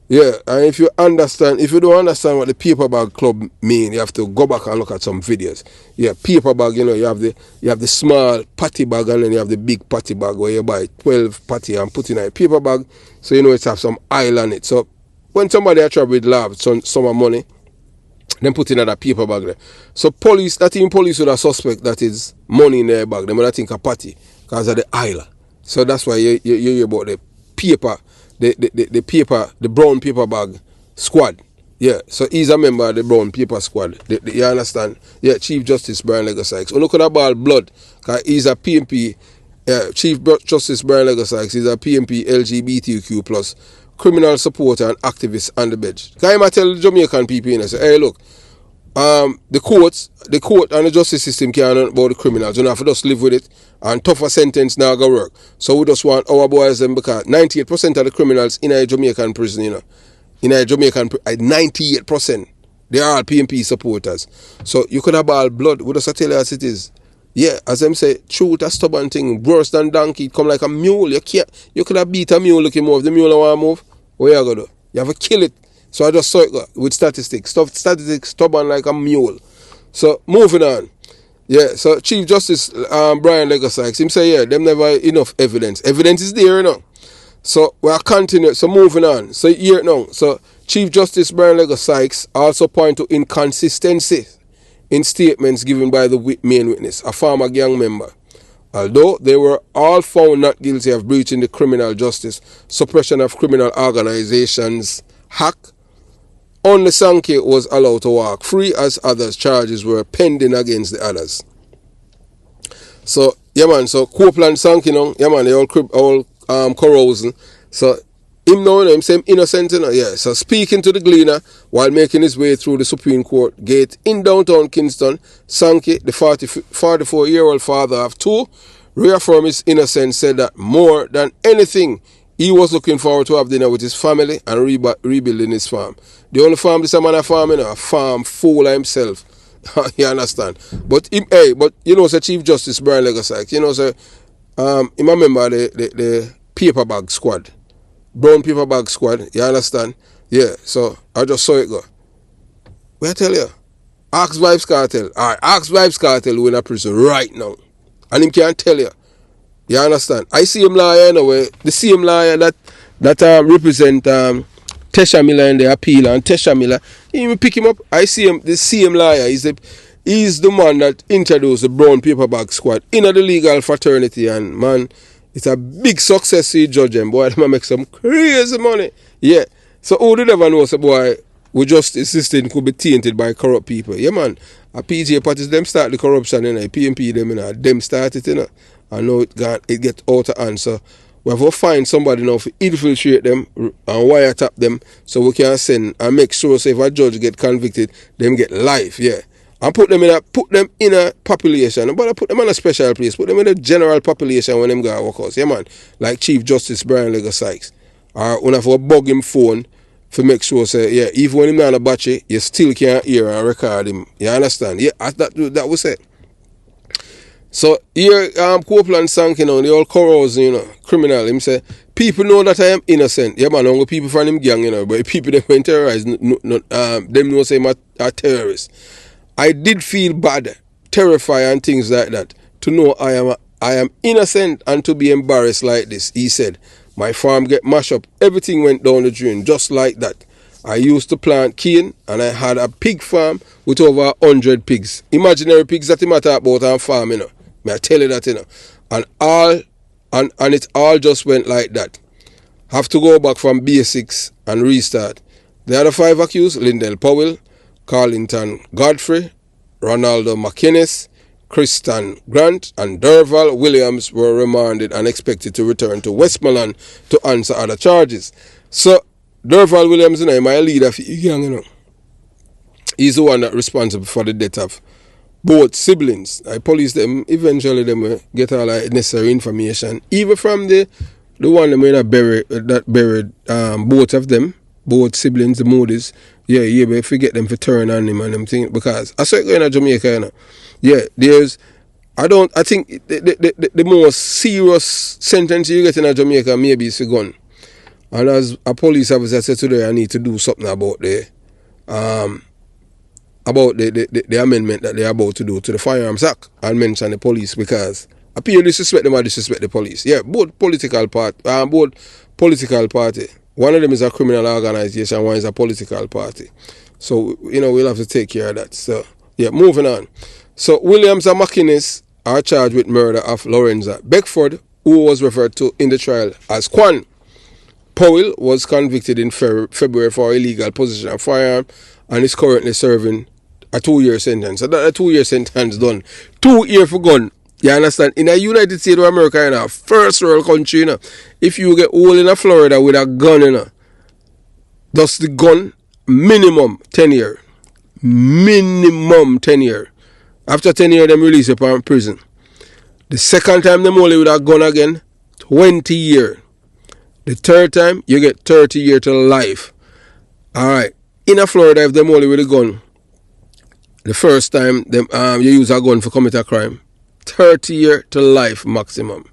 Yeah, and if you don't understand what the Paper Bag Club mean, you have to go back and look at some videos. Yeah, paper bag, you know, you have the small patty bag and then you have the big patty bag where you buy 12 patty and put in a paper bag, so you know it have some oil on it. So when somebody actually with lab some money, then put in another paper bag there. So police would have suspect that is money in their bag. They might think a party because of the oil. So that's why you hear about the paper, the brown paper bag squad. Yeah, so he's a member of the brown paper squad. You understand? Yeah, Chief Justice Brian Leggo-Sykes. Look at that ball blood, because he's a PMP. Chief Justice Brian Leggo-Sykes is a PMP LGBTQ plus criminal supporter and activist on the bench. Can I tell the Jamaican people, you know, say, hey, look, the court and the justice system can't know about the criminals. You know, have to just live with it, and tougher sentence now go work. So we just want our boys them, because 98% of the criminals in a Jamaican prison, you know, in a Jamaican 98%, they are all PMP supporters. So you could have all blood. We just tell you as it is. Yeah, as them say, truth a stubborn thing, worse than donkey, come like a mule. You could have beat a mule looking move. The mule don't want to move. What you gonna do? You have to kill it. So I just saw it with statistics. Statistics stubborn like a mule. So moving on. Yeah, so Chief Justice Brian Leggo-Sykes, him say, yeah, them never enough evidence. Evidence is there, you know. So we are continuing. So moving on. So here now. So Chief Justice Brian Leggo-Sykes also point to inconsistency in statements given by the main witness, a former gang member. Although they were all found not guilty of breaching the Criminal Justice Suppression of Criminal Organizations Act, only Sankey was allowed to walk free, as others' charges were pending against the others. So, yeah man, so Copeland Sankey now, yeah man, they all carousing. So, him now, him say him innocent, you know, yeah. So speaking to the Gleaner while making his way through the Supreme Court gate in downtown Kingston, Sankey, the 44-year-old father of 2, reaffirmed his innocence, said that more than anything, he was looking forward to have dinner with his family and rebuilding his farm. The only farm this man a farm, you know, a farm full of himself. You understand? But you know, say Chief Justice Brian Leggo-Sykes, you know, say him a member of the paper bag squad. Brown paper bag squad, you understand? Yeah, so I just saw it go. What I tell you? Ask Vibes Cartel. Alright, Ask Vibes Cartel who in a prison right now. And him can't tell you. You understand? I see him lawyer anyway. The same lawyer that represent Tesha Miller in the appeal, and Tesha Miller, he pick him up. I see him, the same lawyer. He's the man that introduced the brown paper bag squad into the legal fraternity, and man, it's a big success to judge him. Boy, they make some crazy money. Yeah. So who did ever know, so boy, we justice system could be tainted by corrupt people. Yeah, man. A PJ parties, them start the corruption, you know. PMP, them, you know. Them start it, you know. I know it gets out of hand. So we have to find somebody now to infiltrate them and wiretap them so we can send and make sure, so if a judge get convicted, them get life, yeah. and put them in a population. But I put them in a special place. Put them in a general population when them go work out. Yeah, man. Like Chief Justice Brian Lego Sykes. Or when I for bug him phone to make sure say, yeah, even when him on a battery, you still can't hear and record him. You understand? Yeah, that was it. So here Copeland sank, the old corrosion, criminal. Him say, people know that I am innocent. Yeah, man, only people from him gang, but people them when terrorize, them know say I'm a terrorist. I did feel bad, terrified and things like that. To know I am innocent and to be embarrassed like this, he said. My farm get mashed up. Everything went down the drain just like that. I used to plant cane and I had a pig farm with over 100 pigs. Imaginary pigs that he might talk about on farm, May I tell you that, And it all just went like that. Have to go back from basics and restart. The other 5 accused, Lindell Powell, Carlington Godfrey, Ronaldo Mckines, Christian Grant and Derval Williams were remanded and expected to return to Westmoreland to answer other charges. So Derval Williams, my leader for gang, he's the one that responsible for the death of both siblings. I police them, eventually them get all the necessary information, even from the one that buried both of them, both siblings, the Moody's. Yeah, but if you get them for turn on him and them things, because I saw it going to Jamaica, Yeah, I think the most serious sentence you get in Jamaica maybe is a gun. And as a police officer said today, I need to do something about the amendment that they're about to do to the Firearms Act and mention the police, because I appear disrespect them or disrespect the police. Yeah, both political party. One of them is a criminal organization, one is a political party. So, we'll have to take care of that. So, yeah, moving on. So, Williams and Mckines are charged with murder of Lorenza Beckford, who was referred to in the trial as Quan. Powell was convicted in February for illegal possession of firearm and is currently serving a 2-year sentence. So, that a 2-year sentence done. 2 years for gun. You understand? In the United States of America, first world country, if you get all in Florida with a gun, that's the gun, minimum 10 years. Minimum 10 years. After 10 years, them release you from prison. The second time, them only with a gun again, 20 years. The third time, you get 30 years to life. Alright. In Florida, if them only with a gun, the first time them you use a gun for commit a crime, 30 years to life maximum.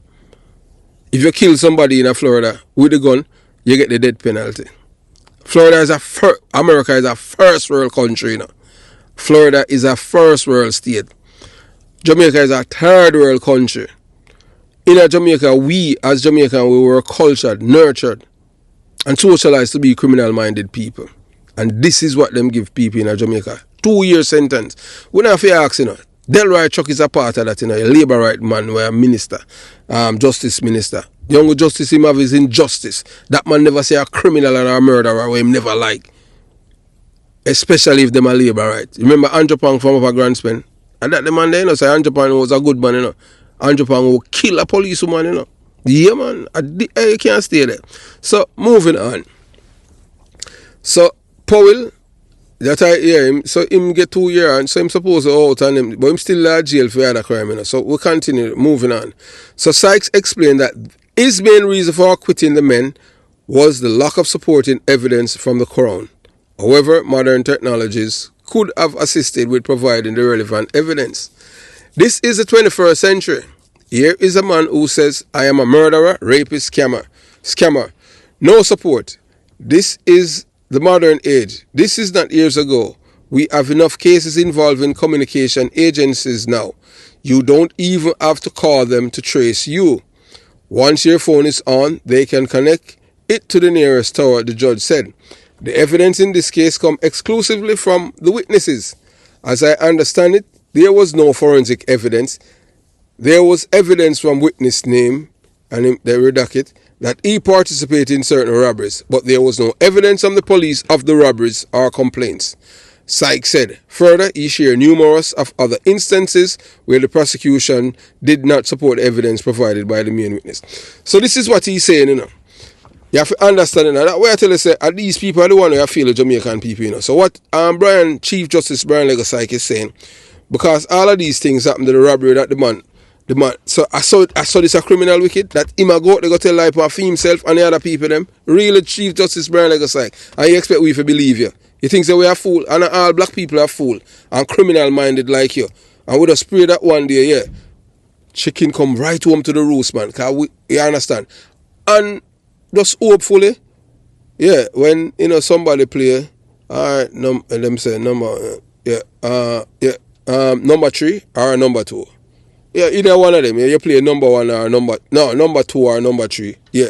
If you kill somebody in Florida with a gun, you get the death penalty. Florida is America is a first world country, Florida is a first world state. Jamaica is a third world country. In Jamaica, we as Jamaicans, we were cultured, nurtured, and socialized to be criminal-minded people. And this is what them give people in Jamaica. 2-year sentence. We don't have to ask, Delroy Chuck is a part of that, a labor right man, where a minister, justice minister. The only justice him have is injustice. That man never say a criminal or a murderer where him never like. Especially if them a labor right. Remember Andrew Pang from Upper Grandspen? And that the man there, say Andrew Pang was a good man, Andrew Pang will kill a policewoman, Yeah, man. You can't stay there. So, moving on. So, Powell, that I hear him, so him get 2 years, and so him supposed to out on him, but him still in jail for other crime, So we'll continue moving on. So Sykes explained that his main reason for acquitting the men was the lack of supporting evidence from the Crown. However, modern technologies could have assisted with providing the relevant evidence. This is the 21st century. Here is a man who says, I am a murderer, rapist, scammer. No support. This is the modern age. This is not years ago. We have enough cases involving communication agencies now. You don't even have to call them to trace you. Once your phone is on, they can connect it to the nearest tower, the judge said. The evidence in this case comes exclusively from the witnesses. As I understand it, there was no forensic evidence. There was evidence from witness name, and they redact it, that he participated in certain robberies, but there was no evidence from the police of the robberies or complaints. Sykes said. Further, he shared numerous of other instances where the prosecution did not support evidence provided by the main witness. So this is what he's saying, You have to understand, that way I tell you, say, these people are the one who feel the Jamaican people, So what Chief Justice Brian Lego Sykes is saying, Because all of these things happened to the robbery that the man. So I saw this a criminal wicked that him a go out, they go tell lie for himself and the other people them. Really Chief Justice Brian Legacy. And you expect we to believe you. You think that we are fool and all black people are fool and criminal minded like you. And we just spray that one day, yeah. Chicken come right home to the roost, man. Cause you understand? And just hopefully, yeah, when somebody play, alright, them say number number 3 or number 2. Yeah, either one of them. Yeah, you play number 1 or number 2 or number 3. Yeah.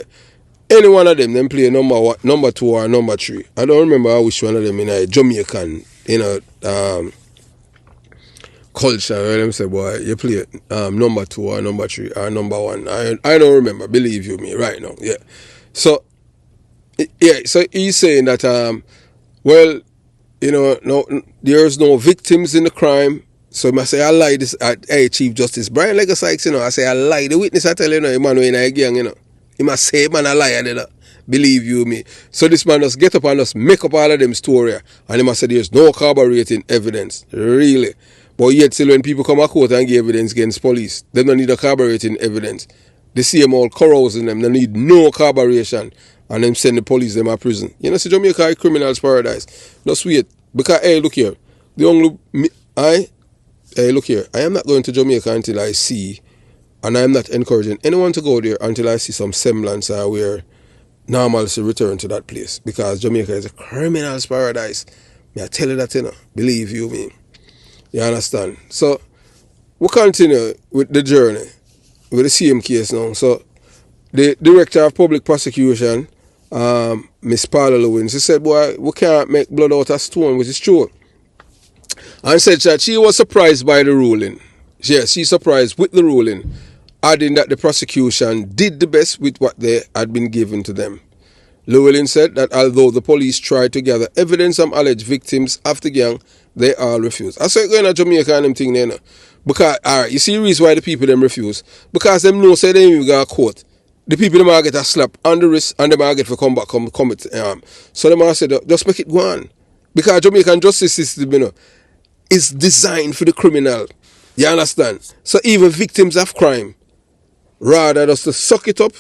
Any one of them play number 2 or number 3. I don't remember which one of them in a Jamaican, culture where them say, boy, you play number 2 or number 3 or number 1. I don't remember, believe you me, right now. Yeah. So so he's saying that well, no, there's no victims in the crime. So I say I lie this hey Chief Justice Brian Legacy, I say I lie. The witness I tell man in a gang, he must say man a liar, believe you me. So this man just get up and just make up all of them story and he must say there's no corroborating evidence. Really. But yet still when people come to court and give evidence against police, they don't need a corroborating evidence. They see them all carousing them, they need no corroboration and them send the police them to prison. See Jamaica is criminal's paradise. Just wait. Because hey look here. Hey, look here, I am not going to Jamaica until I see, and I am not encouraging anyone to go there until I see some semblance where normalcy return to that place. Because Jamaica is a criminal's paradise. I tell you that, believe you me. You understand? So, we continue with the journey, with the same case now. So, the Director of Public Prosecution, Miss Paula Lewin, she said, boy, we can't make blood out of stone, which is true. And said that she was surprised by the ruling. Yes, she's surprised with the ruling, adding that the prosecution did the best with what they had been given to them. Llewellyn said that although the police tried to gather evidence from alleged victims of the gang, they all refused. I said going to Jamaica and them thing there. Because, alright, you see the reason why the people them refuse? Because them know say they ain't got court. The people them might get a slap on the wrist and they might get to come back, commit so they might say, just make it go on. Because Jamaican justice system, is designed for the criminal. You understand? So even victims of crime, rather just to suck it up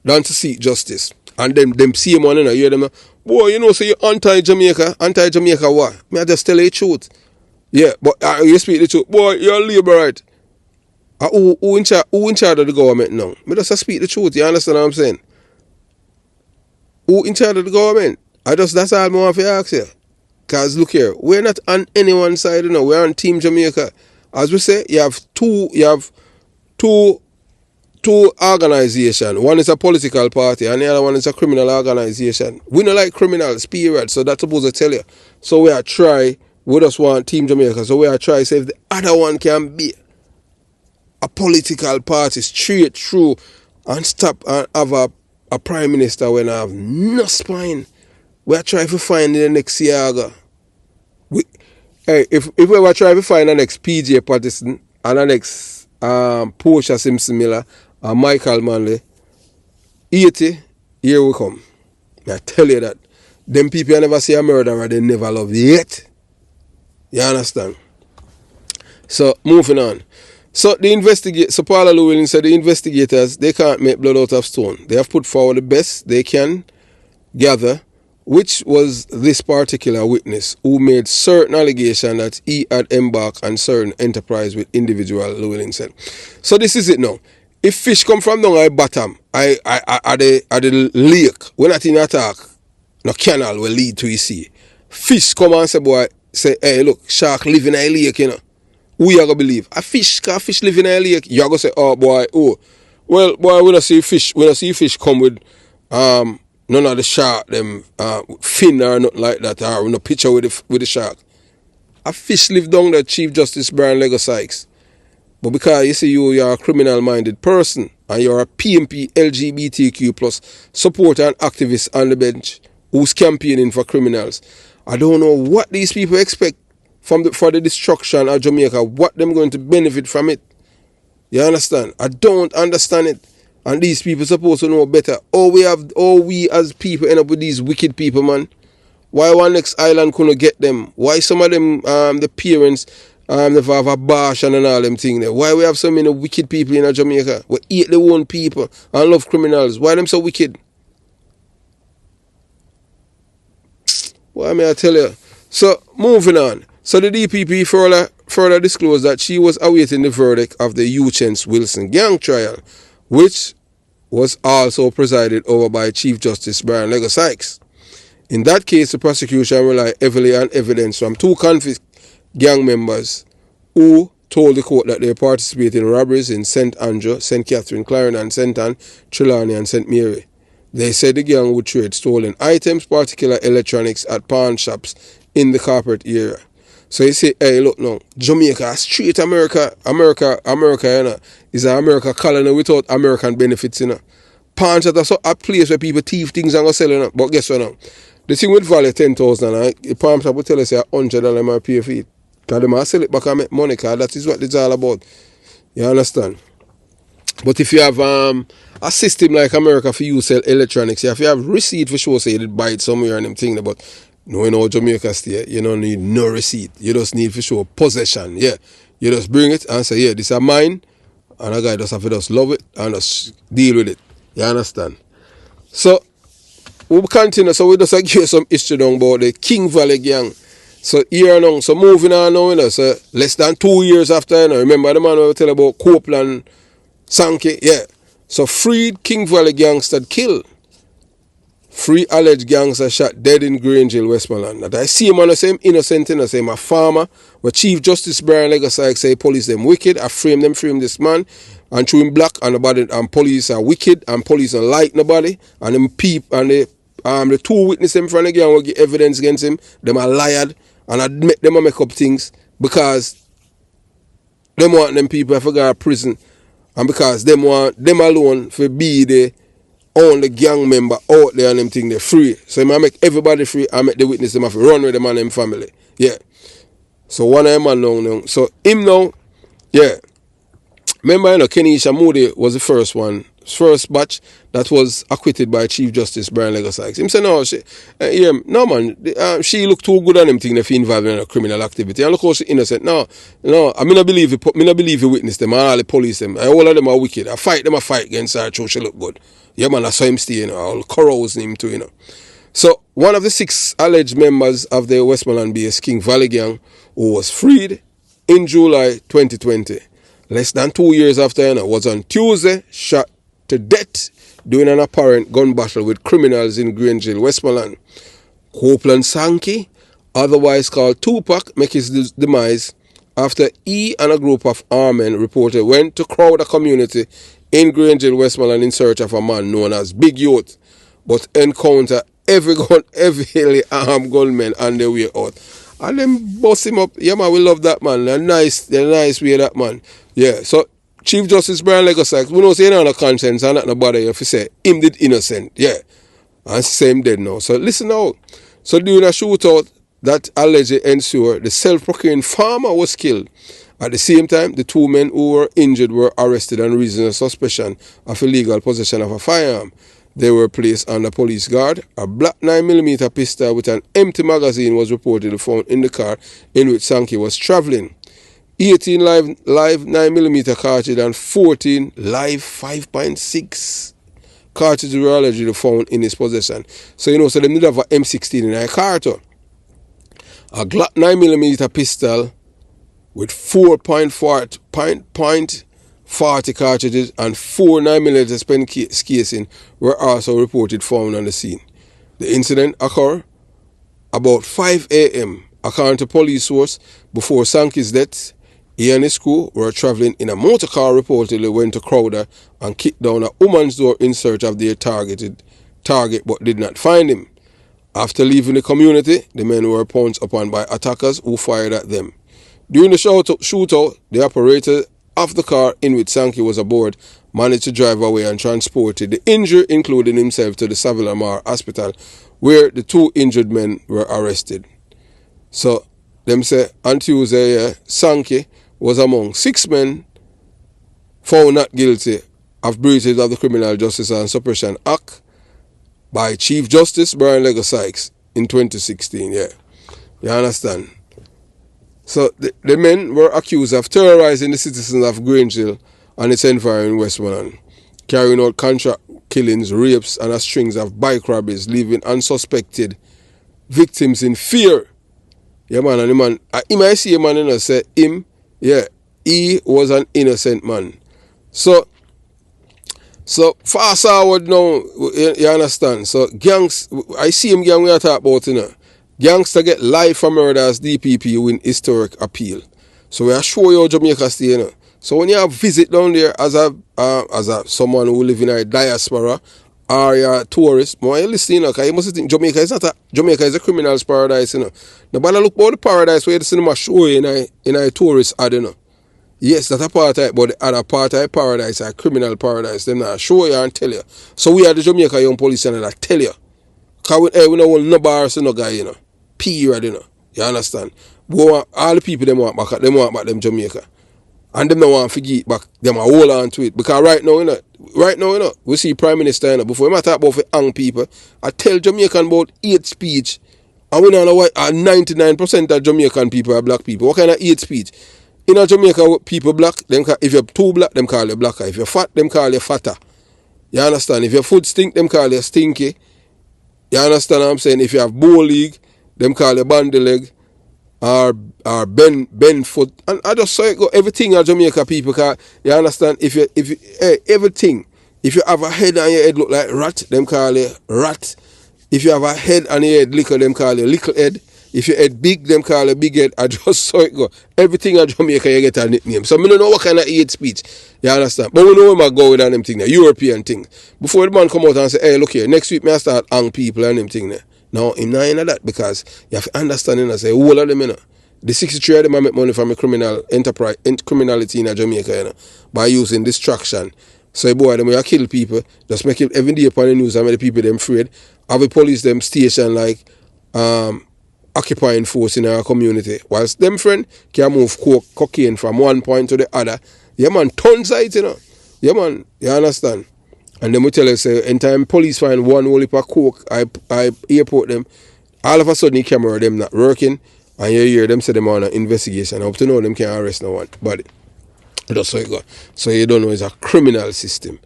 than to seek justice. And them see him on and hear them, boy, say you're anti-Jamaica what? Me I just tell you the truth. Yeah, but you speak the truth. Boy, you're a labor right. Who in charge of the government now? Me just speak the truth, you understand what I'm saying? Who in charge of the government? That's all I want to ask you. Because look here, we're not on anyone's side, we're on Team Jamaica. As we say, you have two organizations. One is a political party and the other one is a criminal organization. We don't like criminals, period. So that's supposed to tell you. So we just want Team Jamaica. So we are trying to say if the other one can be a political party straight through and stop and have a prime minister when I have no spine. We are trying to find the next Yaga. If we ever try to find the next PJ Patterson and the next Portia Simpson Miller and Michael Manley, 80, here we come. I tell you that. Them people never see a murderer, they never love yet. You understand? So, moving on. So, Paula Llewellyn said the investigators, they can't make blood out of stone. They have put forward the best they can gather, which was this particular witness who made certain allegation that he had embarked on certain enterprise with individual, Llewellyn said. So this is it now. If fish come from down at bottom, at the lake, we're not in attack, no canal will lead to the sea. Fish come and say, boy, hey, look, shark live in a lake, Who you gonna believe? A fish live in a lake. You gonna say, oh boy, well, boy, we don't see fish come with none of the shark, them fin or nothing like that, or no picture with the shark. A fish live down there, Chief Justice Brian Legacy. But because you see you're a criminal-minded person and you're a PMP LGBTQ plus supporter and activist on the bench who's campaigning for criminals, I don't know what these people expect for the destruction of Jamaica, what them going to benefit from it. You understand? I don't understand it. And these people supposed to know better. We as people end up with these wicked people, man. Why one next island couldn't get them? Why some of them, the parents, Never have a bash and all them things there. Why we have so many wicked people in Jamaica? We hate their own people and love criminals. Why them so wicked? Why may I tell you? So, moving on. So, the DPP further disclosed that she was awaiting the verdict of the Uchense Wilson gang trial, which was also presided over by Chief Justice Brian Lego Sykes. In that case, the prosecution relied heavily on evidence from two convict gang members who told the court that they participated in robberies in St. Andrew, St. Catherine, Clarendon, St. Anne, Trelawney, and St. Mary. They said the gang would trade stolen items, particular electronics, at pawn shops in the corporate area. So you say, hey, look now, Jamaica, straight America, you know, is an America colony without American benefits, you know. Pawn shops are a place where people thief things and go sell, you know. But guess what now? The thing with value 10,000, the pawn shop will tell us $100 might pay for it. Because they might sell it back and make money, because that is what it's all about. You understand? But if you have a system like America for you sell electronics, you have receipt for sure, say you did buy it somewhere and them thing, but no, in all Jamaica state, you don't need no receipt. You just need for sure possession. Yeah. You just bring it and say, yeah, this is mine, and a guy just have to just love it and just deal with it. You understand? So we'll continue. So we just give you some history down about the King Valley gang. So here now, so moving on now, you know, so less than 2 years after, you know, remember the man we tell about Copeland Sankey, yeah. So freed King Valley gangster killed. 3 alleged gangsters shot dead in Grangeville, Westmoreland. That I see him on the same innocent in the same a farmer, where Chief Justice Brian Lego Sykes say police them wicked. I frame this man and threw him black and the body, and police are wicked and police don't like nobody, and them the 2 witnesses in front of the gang will give evidence against him. Them are lied and admit them make up things because them want them people to go to prison, and because them want them alone to be the only gang member out there and them thing they free. So I make everybody free and make the witness them have to run with them and them family. Yeah. So one of them man now. So him now, yeah. Remember, you know, Kenisha Moody was the first batch that was acquitted by Chief Justice Brian Lego Sykes. Him say no, she looked too good on him thing if he involved in a criminal activity. And look how she innocent. No, I mean I believe he witnessed them and all the police them. And all of them are wicked. I fight against her, so she look good. Yeah man, that's why him stay, you know. I'll corrose him too, you know. So one of the 6 alleged members of the Westmoreland based King Valley gang, who was freed in July 2020, less than 2 years after, you know, was on Tuesday shot to death during an apparent gun battle with criminals in Grangeville, Westmoreland. Copeland Sankey, otherwise called Tupac, make his demise after he and a group of armed men reported went to crowd a community in Grangeville, Westmoreland in search of a man known as Big Youth, but encounter heavily armed gunmen on their way out. And them bust him up. Yeah man, we love that man. They're nice way that man. Yeah, so Chief Justice Brian Lego Sykes, we don't say no conscience and not nobody if you say him did innocent. Yeah. And same dead now. So listen now. So during a shootout that allegedly ensued, the self-proclaimed farmer was killed. At the same time, the 2 men who were injured were arrested on reasonable suspicion of illegal possession of a firearm. They were placed under police guard. A black 9mm pistol with an empty magazine was reportedly found in the car in which Sankey was traveling. 18 live 9mm cartridge and 14 live 5.6 cartridges were allegedly found in his possession. So you know, so they need have an M16 in a car too. A Glock 9mm pistol with 4.40 cartridges and 4 9mm spent casing were also reported found on the scene. The incident occurred about 5 a.m. According to police source, before Sankey's death, he and his crew were traveling in a motor car, reportedly went to Crowder and kicked down a woman's door in search of their target but did not find him. After leaving the community, the men were pounced upon by attackers who fired at them. During the shootout, the operator of the car in which Sankey was aboard managed to drive away and transported the injured, including himself, to the Savile Amar Hospital, where the 2 injured men were arrested. So, them say on Tuesday, Sankey was among 6 men found not guilty of breaches of the Criminal Justice and Suppression Act by Chief Justice Brian Lego Sykes in 2016. Yeah, you understand? So the men were accused of terrorizing the citizens of Grangeville and its environment in Westmoreland, carrying out contract killings, rapes, and a strings of bike robberies, leaving unsuspected victims in fear. Yeah, man, and the man, he might see a man, you know, say him, yeah, he was an innocent man. So fast forward now, you understand? So I see him gang we are talking about, you know. Gangster get life for murder as DPP win historic appeal. So we are show you how Jamaica stay, you know. So when you have visit down there as a someone who live in a diaspora or you're a tourist, more you listen, you know, because you must think Jamaica is a criminal's paradise, you know. Nobody look about the paradise where the cinema show you in a tourist ad, you know. Yes, that's a part of it, but the other part of the paradise, a criminal paradise, them not show you and tell you. So we are the Jamaica Young Police Channel that tell you. Because we don't want no bars, no guy, you know. Period, you know. You understand? All the people them want back them Jamaica. And them don't want to get back. Them are hold on to it. Because right now, you know, we see Prime Minister, you know, before we talk about young people, I tell Jamaican about hate speech. And we don't know why 99% of Jamaican people are black people. What kind of hate speech? In Jamaica, people black, if you're too black, them call you blacker. If you're fat, them call you fatter. You understand? If your food stink, them call you stinky. You understand what I'm saying? If you have bow leg, them call you bandy leg or bend foot. And I just saw it go everything in Jamaica people, cause you understand? If you everything. If you have a head and your head look like rat, them call you rat. If you have a head and your head little, them call you little head. If your head big, them call you big head. I just saw it go. Everything in Jamaica you get a nickname. So I don't know what kind of hate speech. You understand? But we know where I go with them thing there, European thing. Before the man come out and say, hey, look here, next week I start hang people and them thing there. Now, I'm not in that because you have to understand and say, all of them, you know. The 63 of them make money from a criminal enterprise, criminality in Jamaica, you know, by using distraction. So, boy, them when you kill people, just make it every day upon the news and make the people them afraid. Have the police them station like occupying force in our community. Whilst them friend can move cocaine from one point to the other. Yeah, man, tons of it, you know. Yeah, man, you understand? And then we tell you, say, anytime police find one whole heap of coke, I airport them, all of a sudden the camera them not working, and you hear them say them on an investigation. Up to now, them can't arrest no one. But that's how it go. So you don't know it's a criminal system.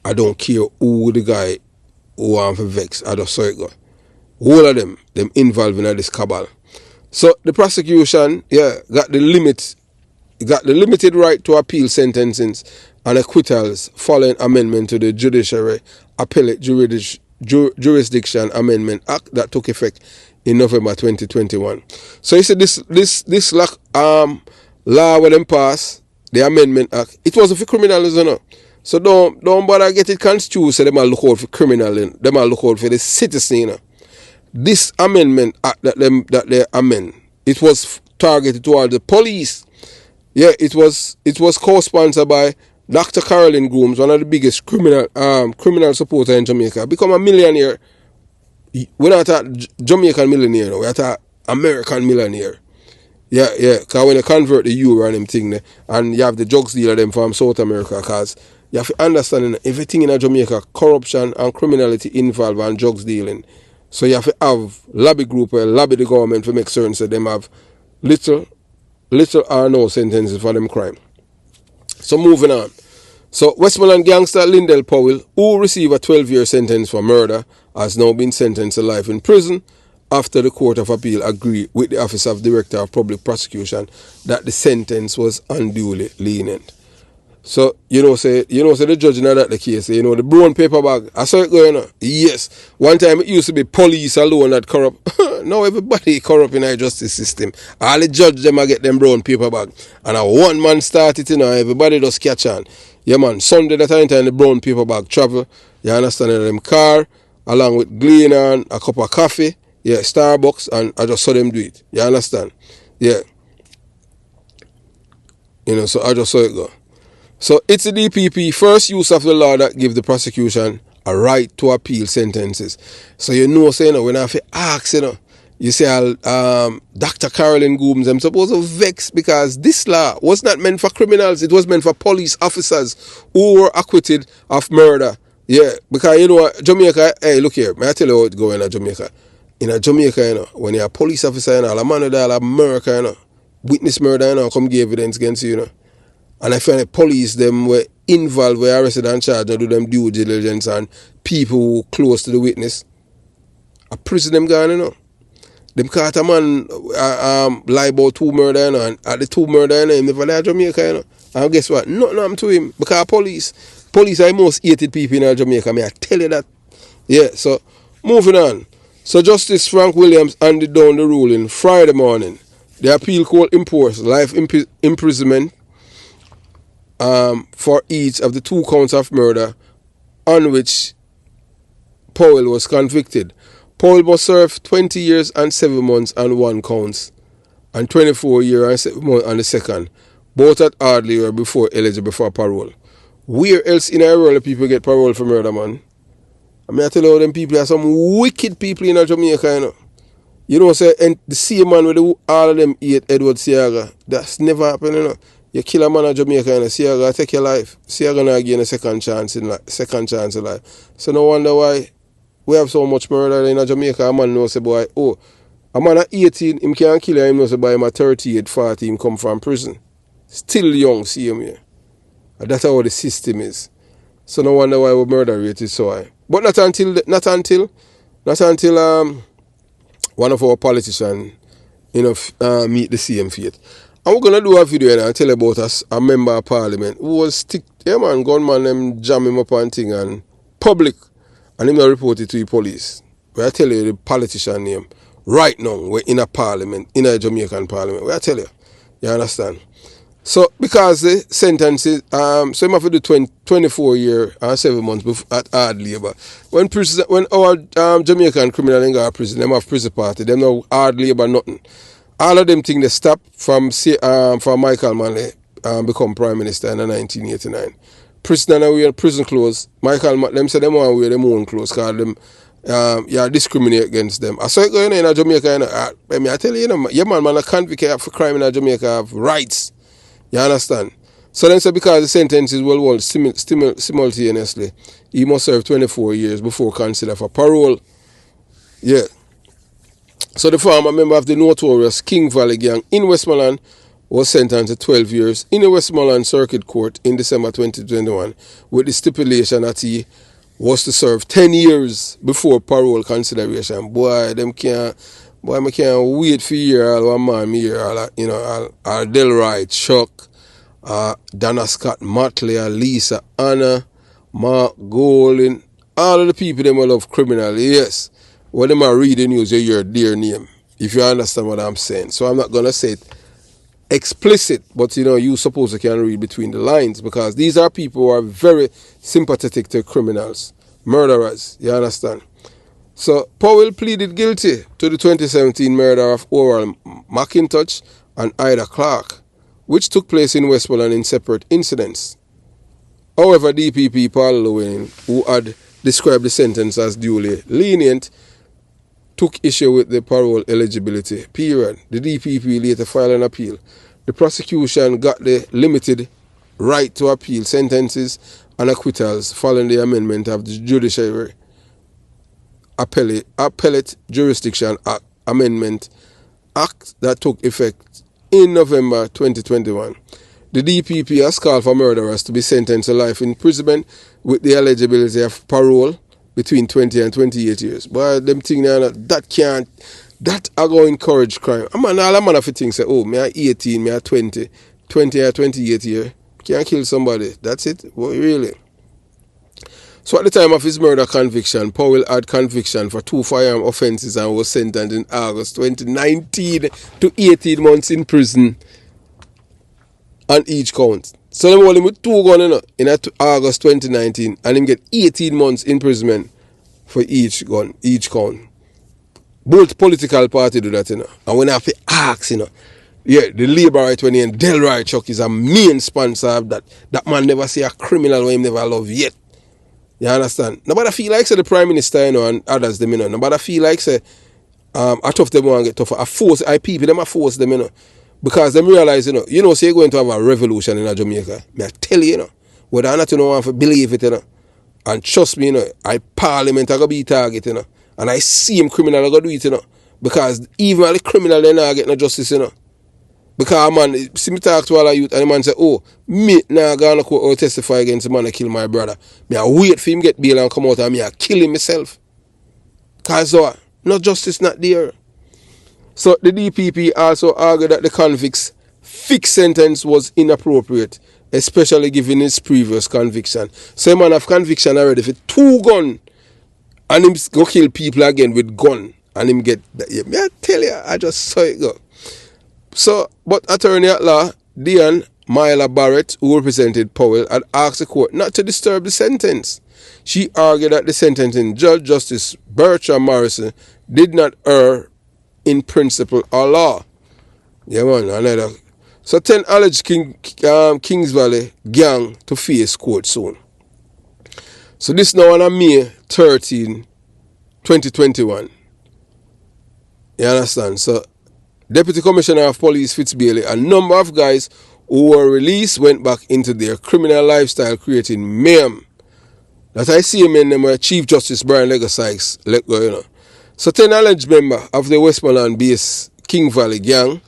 I don't care who the guy who want to vex. I just saw it go. All of them involved in this cabal. So the prosecution, got the limited right to appeal sentences and acquittals following amendment to the Judiciary Appellate Jurisdiction Amendment Act that took effect in November 2021. So you see this law when them pass, the Amendment Act, it wasn't for criminals, you know. So don't bother get it construed, so them all look out for criminal, them all look out for the citizen, you know. This amendment act that they amend, it was targeted toward the police. Yeah, it was co-sponsored by Dr. Carolyn Grooms, one of the biggest criminal supporter in Jamaica. Become a millionaire. We're not a Jamaican millionaire, we're a American millionaire. Yeah, because when you convert the euro and them thing there, and you have the drugs dealer them from South America, because you have to understand everything in Jamaica, corruption and criminality involved and drugs dealing. So you have to have lobby group or lobby the government to make certain that them have little or no sentences for them crime. So moving on. So Westmoreland gangster Lindell Powell, who received a 12-year sentence for murder, has now been sentenced to life in prison after the Court of Appeal agreed with the Office of Director of Public Prosecution that the sentence was unduly lenient. So, say the judge in that the case, the brown paper bag, I saw it going on. Yes. One time it used to be police alone that corrupt. Now everybody corrupt in our justice system. All the judge them get them brown paper bag. And a one man started, everybody just catch on. Yeah, man, Sunday that time the brown paper bag travel. You understand, them car, along with Glen and a cup of coffee. Yeah, Starbucks, and I just saw them do it. You understand? Yeah. So I just saw it go. So it's the DPP first use of the law that give the prosecution a right to appeal sentences. So when I have to ask, you say Dr. Carolyn Gooms, I'm supposed to vex because this law was not meant for criminals, it was meant for police officers who were acquitted of murder. Yeah, because Jamaica, hey, look here, may I tell you how it's going in Jamaica? In Jamaica, when you're a police officer, all a man of all America, witness murder, you know, come give evidence against you, you know. And I find the police them were involved, were arrested and charged, and do them due diligence and people who close to the witness. A prison them gone, you know. Them caught a man lie about 2 murder, you know, and at the 2 murder, you know, him never lie Jamaica, you know. And guess what? Nothing happened to him. Because police are the most hated people in Jamaica, I tell you that. Yeah, so moving on. So Justice Frank Williams handed down the ruling Friday morning. The appeal court imposed life imprisonment for each of the 2 counts of murder on which Powell was convicted. Powell must serve 20 years and 7 months on 1 count and 24 years and 7 months on the second, both at hardly or before eligible for parole. Where else in our world people get parole for murder, man? I tell you, them people are some wicked people in Jamaica, you know. You know, say, and the same man with all of them hate Edward Seaga. That's never happened, you know. You kill a man in Jamaica, and Seaga take your life. Seaga not give a second chance in life. So no wonder why we have so much murder in Jamaica. A man knows, say, boy, a man at 18, him can't kill him, knows, boy, him at 38, 40, him come from prison. Still young, see him here. And that's how the system is. So no wonder why our murder rate is so high. But not until one of our politicians, you know, meet the same fate. And we're gonna do a video and I'll tell you about a member of parliament who was gunman them jam him up on thing and public, and him not report it to the police. Where I tell you the politician name right now. We're in a parliament, in a Jamaican parliament. Where I tell you, you understand? So, because the sentences, so you have to do 24 years and 7 months at hard labour. When our Jamaican criminal in our prison, them have prison party, them no hard labour, nothing. All of them things they stop from Michael Manley become Prime Minister in 1989. Prisoner now wear prison clothes. Them say them want to wear them own clothes because them discriminate against them. I saw it going in Jamaica, you know, I tell you, you know, yeah man, a convict for crime in Jamaica have rights. You understand? So then, because the sentence is well simultaneously, he must serve 24 years before consider for parole. Yeah. So the former member of the notorious King Valley Gang in Westmoreland was sentenced to 12 years in the Westmoreland Circuit Court in December 2021 with the stipulation that he was to serve 10 years before parole consideration. Boy, I can't wait for year all one man me hear all, you know, all Delroy, Chuck, Donna Scott, Motley, Lisa, Anna, Mark Golin, all of the people them love criminal, yes. When them are reading news, you hear their name, if you understand what I'm saying. So I'm not gonna say it explicit, but you know, you suppose you can read between the lines, because these are people who are very sympathetic to criminals, murderers, you understand? So, Powell pleaded guilty to the 2017 murder of Oral McIntosh and Ida Clark, which took place in Westmoreland in separate incidents. However, DPP Paul Llewellyn, who had described the sentence as duly lenient, took issue with the parole eligibility period. The DPP later filed an appeal. The prosecution got the limited right to appeal sentences and acquittals following the amendment of the Judiciary Appellate Jurisdiction Amendment Act that took effect in November 2021. The DPP has called for murderers to be sentenced to life imprisonment with the eligibility of parole between 20 and 28 years. But them thing that are going to encourage crime. All a man of things say, oh, me are 18, me are 20 or 28 years. Can't kill somebody. That's it? Well, really? So at the time of his murder conviction, Powell had conviction for 2 firearm offences and was sentenced in August 2019 to 18 months in prison on each count. So them hold him with 2 guns in August 2019 and him get 18 months imprisonment for each gun, each count. Both political parties do that, you know. And when I have to ask, you know, yeah, the Labour right when he and Delroy Chuck is a main sponsor of that. That man never see a criminal when him never love yet. You understand? Nobody feel like say the Prime Minister, you know, and others them, you know. Nobody feel like say I tough them want to get tougher. I people them I force them, you know. Because them realize, you know, say you're going to have a revolution in Jamaica. Me I tell you, you know, whether or not you don't want to believe it, you know. And trust me, you know, Parliament are gonna be target, you know. And I see him criminal are gonna do it, you know. Because even all the criminal they not get no justice, you know. Because man, see me talk to all the youth and the man say, oh, me now gonna go testify against the man that kill my brother. Me I wait for him get bail and come out and me I kill him myself. Cause no justice not there. So the DPP also argued that the convict's fixed sentence was inappropriate, especially given his previous conviction. So man have conviction already for 2 guns and him go kill people again with gun and him get that. Yeah, me I tell you, I just saw it go. So, but attorney at law, Diane Myla Barrett, who represented Powell, had asked the court not to disturb the sentence. She argued that the sentencing judge, Justice Bertram Morrison, did not err in principle or law. Yeah, man, another. So 10 alleged Kings Valley gang to face court soon. So this now on May 13, 2021. You understand? So Deputy Commissioner of Police Fitzbailey, a number of guys who were released went back into their criminal lifestyle, creating mayhem. That I see him in them were Chief Justice Brian Lego Sykes let go, you know. So 10 alleged members of the Westmoreland-based King Valley gang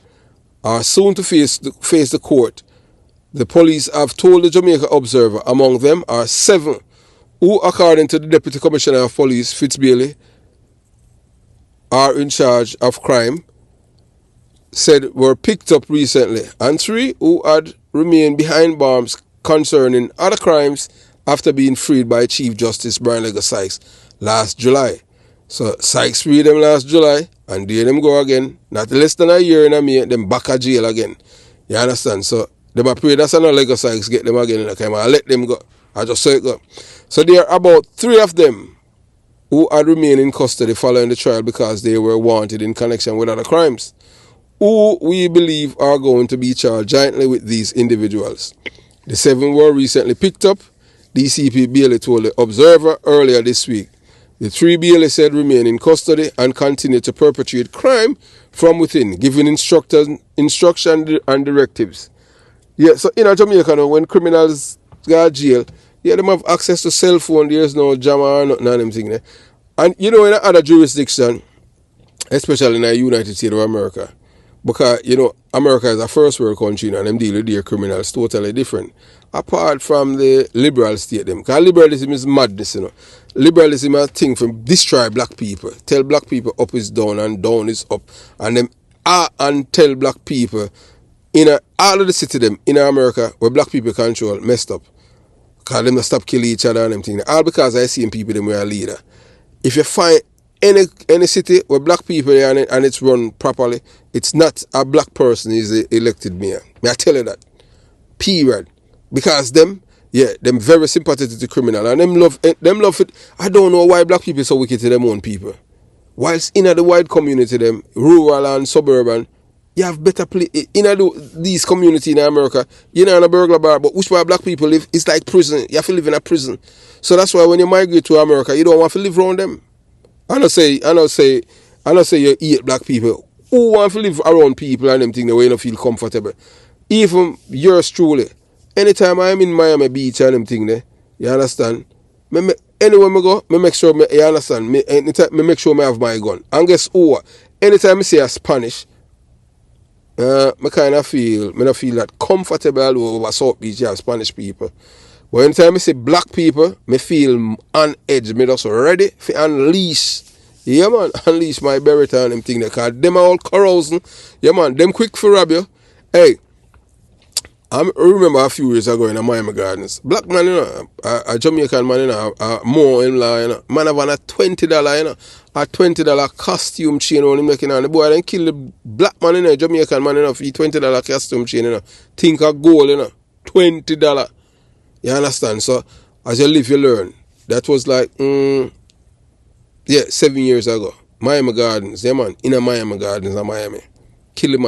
are soon to face the court. The police have told the Jamaica Observer among them are 7 who, according to the Deputy Commissioner of Police Fitzbailey, are in charge of crime, said were picked up recently, and 3 who had remained behind bars concerning other crimes after being freed by Chief Justice Brian Lego Sykes last July. So Sykes freed them last July, and there them go again. Not less than a year in a May, them back at jail again. You understand? So them are praying that's another Lego Sykes get them again in the time. I let them go. I just saw it go. So there are about 3 of them who had remained in custody following the trial because they were wanted in connection with other crimes, who we believe are going to be charged jointly with these individuals. The 7 were recently picked up, DCP Bailey told the Observer earlier this week. The 3 Bailey said remain in custody and continue to perpetrate crime from within, giving instruction and directives. Yeah, so in Jamaica, when criminals go to jail, yeah, them have access to cell phone, there's no jammer or nothing on them thing there. And you know, in other jurisdiction, especially in the United States of America, because, you know, America is a first world country and them deal with their criminals totally different. Apart from the liberal state them. Because liberalism is madness, you know. Liberalism is a thing from destroy black people. Tell black people up is down and down is up. And them and tell black people in all of the city them in America where black people control messed up. Because them stop killing each other and them things. All because I see people them were a leader. If you find any city where black people are and it's run properly, it's not a black person is the elected mayor. May I tell you that? Period. Because them very sympathetic to criminal and them love it. I don't know why black people so wicked to them own people. Whilst in the wide community them, rural and suburban, you have better play in these community in America, you know, in a burglar bar, but which where black people live, it's like prison. You have to live in a prison. So that's why when you migrate to America, you don't want to live around them. I don't say you hate black people. Who want to live around people and them things the way you don't feel comfortable? Even yours truly. Anytime I'm in Miami Beach and them thing there, you understand? Anywhere I go, I make sure you understand. Anytime I make sure I have my gun. And guess what? Anytime I see a Spanish, I kind of feel that comfortable over South Beach. You have Spanish people. But anytime I see black people, I feel on edge. I just ready to unleash. Yeah, man, unleash my Beretta and them thing there. Because them are all carousing. Yeah, man, them quick for rob you. Hey, I remember a few years ago in the Miami Gardens. Black man, you know, a Jamaican man, you know, more in law, you know. Man have on a $20, you know, a $20 costume chain on him making on the boy. Then kill the black man, you know, Jamaican man, you know, for $20 costume chain, you know. Think of gold, you know, $20. You understand? So, as you live, you learn. That was like, 7 years ago. Miami Gardens, yeah, man. In a Miami Gardens in Miami. Kill the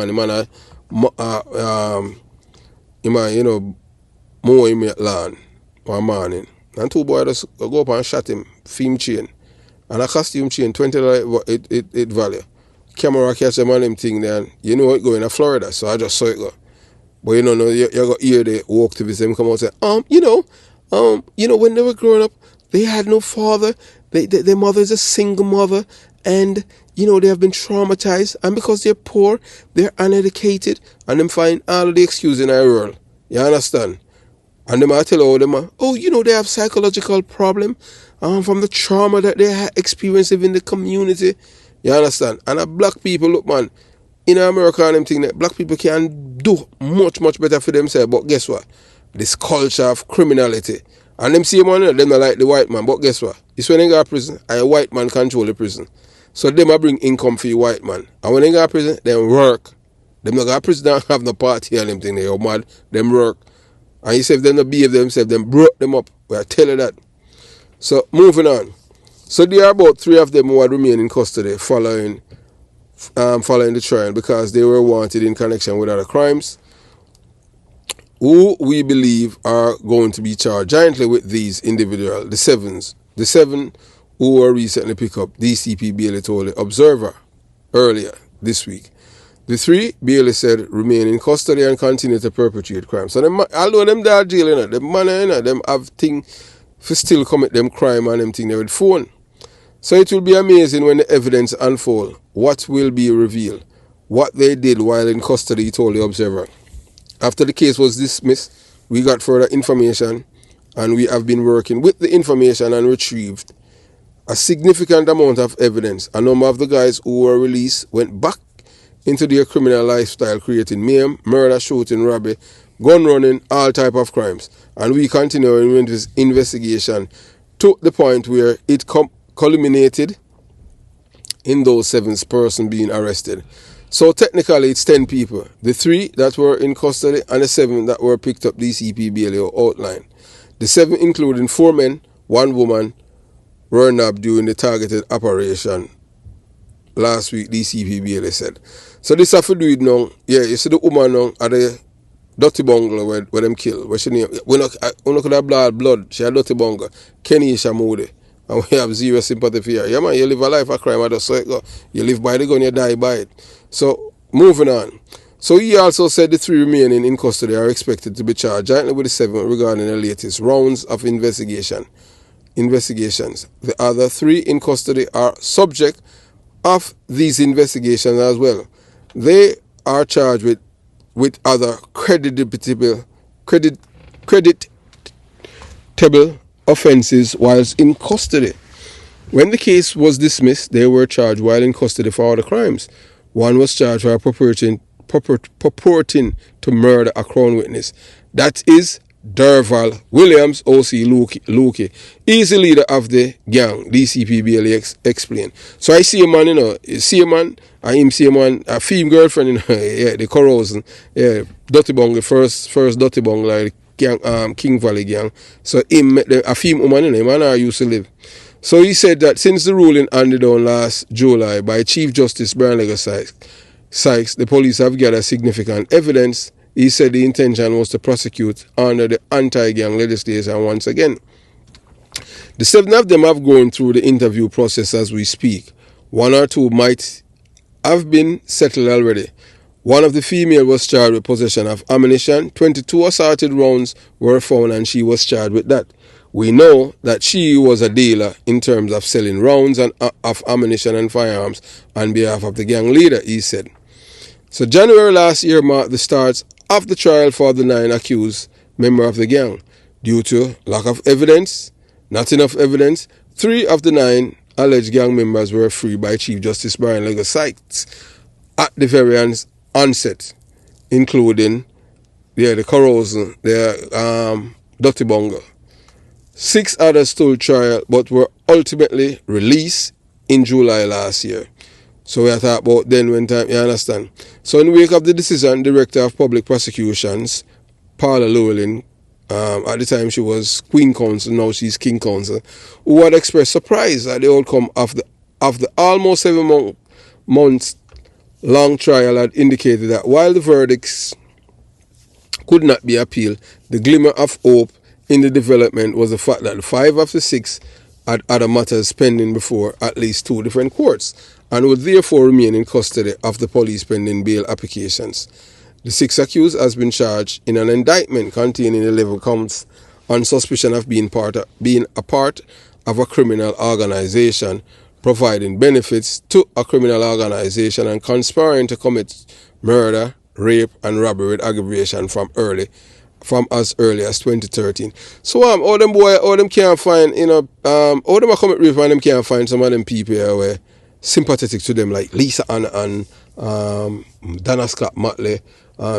man, you know, more him at land one morning. And 2 boys just go up and shot him, film chain. And a costume chain, $20 it value. Camera catch them on them thing there, and you know it going to Florida, so I just saw it go. But you know, you got hear the walk to them come out and say, you know, when they were growing up, they had no father. Their mother is a single mother, and they have been traumatized, and because they're poor, they're uneducated, and them find all of the excuses in our world. You understand? And them I tell all them, they have psychological problem from the trauma that they experience in the community. You understand? And black people, look man, in America and them thing that black people can do much, much better for themselves. But guess what? This culture of criminality. And them see man, them not like the white man. But guess what? It's when they go to prison, and a white man control the prison. So them a bring income for the white man. And when they go to prison, them work. Them not go to prison and have no party and them thing. They are mad. Them work. And you say if they don't behave themselves, then broke them up. We are telling that. So moving on. So there are about 3 of them who are remain in custody following the trial because they were wanted in connection with other crimes, who we believe are going to be charged jointly with these individuals, the 7 who were recently picked up. DCP Bailey told the Observer earlier this week. The 3, Bailey said, remain in custody and continue to perpetrate crimes. So although them are jail, them man, them have things for still commit them crime and them thing there with phone. So it will be amazing when the evidence unfold. What will be revealed? What they did while in custody, he told the Observer. After the case was dismissed, we got further information, and we have been working with the information and retrieved a significant amount of evidence. A number of the guys who were released went back into their criminal lifestyle, creating mayhem, murder, shooting, robbery, gun running, all type of crimes. And we continue in this investigation to the point where it culminated in those 7 persons being arrested. So technically it's 10 people. The 3 that were in custody and the 7 that were picked up, DCP Bailey outlined. The 7 including 4 men, 1 woman, were nabbed during the targeted operation last week, DCP Bailey said. So this have to do it now. Yeah, you see the woman now at the dirty bungalow where them kill. Where she name? We not could have blood. She had dirty bungalow. Kenisha Moody. And we have zero sympathy for her. Yeah man, you live a life of crime, I just saw it go. You live by the gun, you die by it. So moving on. So he also said the 3 remaining in custody are expected to be charged jointly with the 7 regarding the latest rounds of investigations. The other 3 in custody are subject of these investigations as well. They are charged with other creditable offences whilst in custody. When the case was dismissed, they were charged while in custody for other crimes. One was charged for purporting to murder a crown witness. That is Derval Williams, OC Luke. He's the leader of the gang, DCP Bailey explained. So I see a man, I him see a man, a female girlfriend, yeah, the corrosion, yeah, Dirty Bungle, first Dirty Bungle, like gang, King Valley gang. So him, a female woman, him and I used to live. So he said that since the ruling handed down last July by Chief Justice Brian Lego Sykes, the police have gathered significant evidence. He said the intention was to prosecute under the anti-gang legislation once again. The 7 of them have gone through the interview process as we speak. 1 or 2 might have been settled already. One of the female was charged with possession of ammunition. 22 assaulted rounds were found and she was charged with that. We know that she was a dealer in terms of selling rounds and of ammunition and firearms on behalf of the gang leader, he said. So January last year marked the start of the trial for the 9 accused members of the gang. Due to lack of evidence, not enough evidence, 3 of the 9 alleged gang members were freed by Chief Justice Brian Lego Sykes at the very onset, including the corrosion, the Dirty Bungle. 6 others stood trial but were ultimately released in July last year. So we are talking about then when time, you understand. So in the wake of the decision, Director of Public Prosecutions, Paula Llewellyn, at the time she was Queen Counsel, now she's King Counsel, who had expressed surprise at the outcome of the almost 7 months long trial, had indicated that while the verdicts could not be appealed, the glimmer of hope in the development was the fact that 5 of the 6 had other matters pending before at least 2 different courts, and would therefore remain in custody of the police pending bail applications. The 6 accused has been charged in an indictment containing 11 counts on suspicion of being a part of a criminal organization, providing benefits to a criminal organization, and conspiring to commit murder, rape, and robbery with aggravation from as early as 2013. So all them can't find, all them are commit rape and them can't find some of them people here were sympathetic to them, like Lisa and Dana Scott Matley,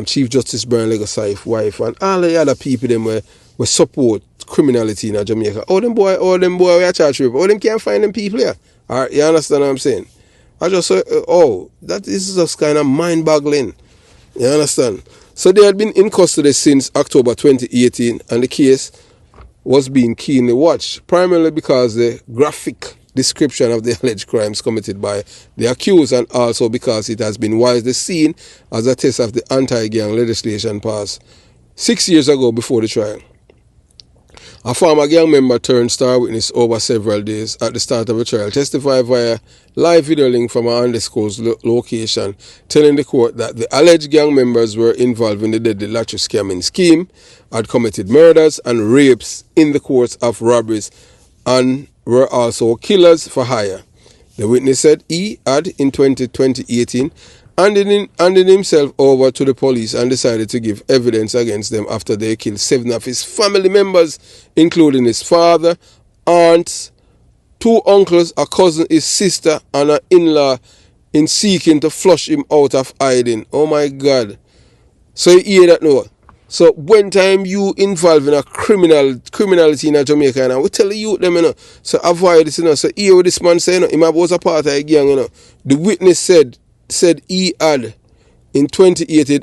Chief Justice Brian Legacy's wife, and all the other people them were support criminality in Jamaica. All them boy we are charged with, all them can't find them people here. Alright, you understand what I'm saying? I just say, that is just kind of mind-boggling. You understand? So they had been in custody since October 2018, and the case was being keenly watched, primarily because the graphic description of the alleged crimes committed by the accused, and also because it has been widely seen as a test of the anti-gang legislation passed 6 years ago before the trial. A former gang member turned star witness over several days at the start of the trial testified via live video link from an undisclosed location, telling the court that the alleged gang members were involved in the deadly lottery scamming scheme, had committed murders and rapes in the course of robberies, and were also killers for hire. The witness said he had, in 2018, handed himself over to the police and decided to give evidence against them after they killed 7 of his family members, including his father, aunts, 2 uncles, a cousin, his sister, and an in-law, in seeking to flush him out of hiding. Oh my God. So you hear that now? So when time you involved in a criminality in Jamaica, and we tell the youth them, so avoid this, so hear what this man say, he was a part of a gang, The witness said he had, in 2018,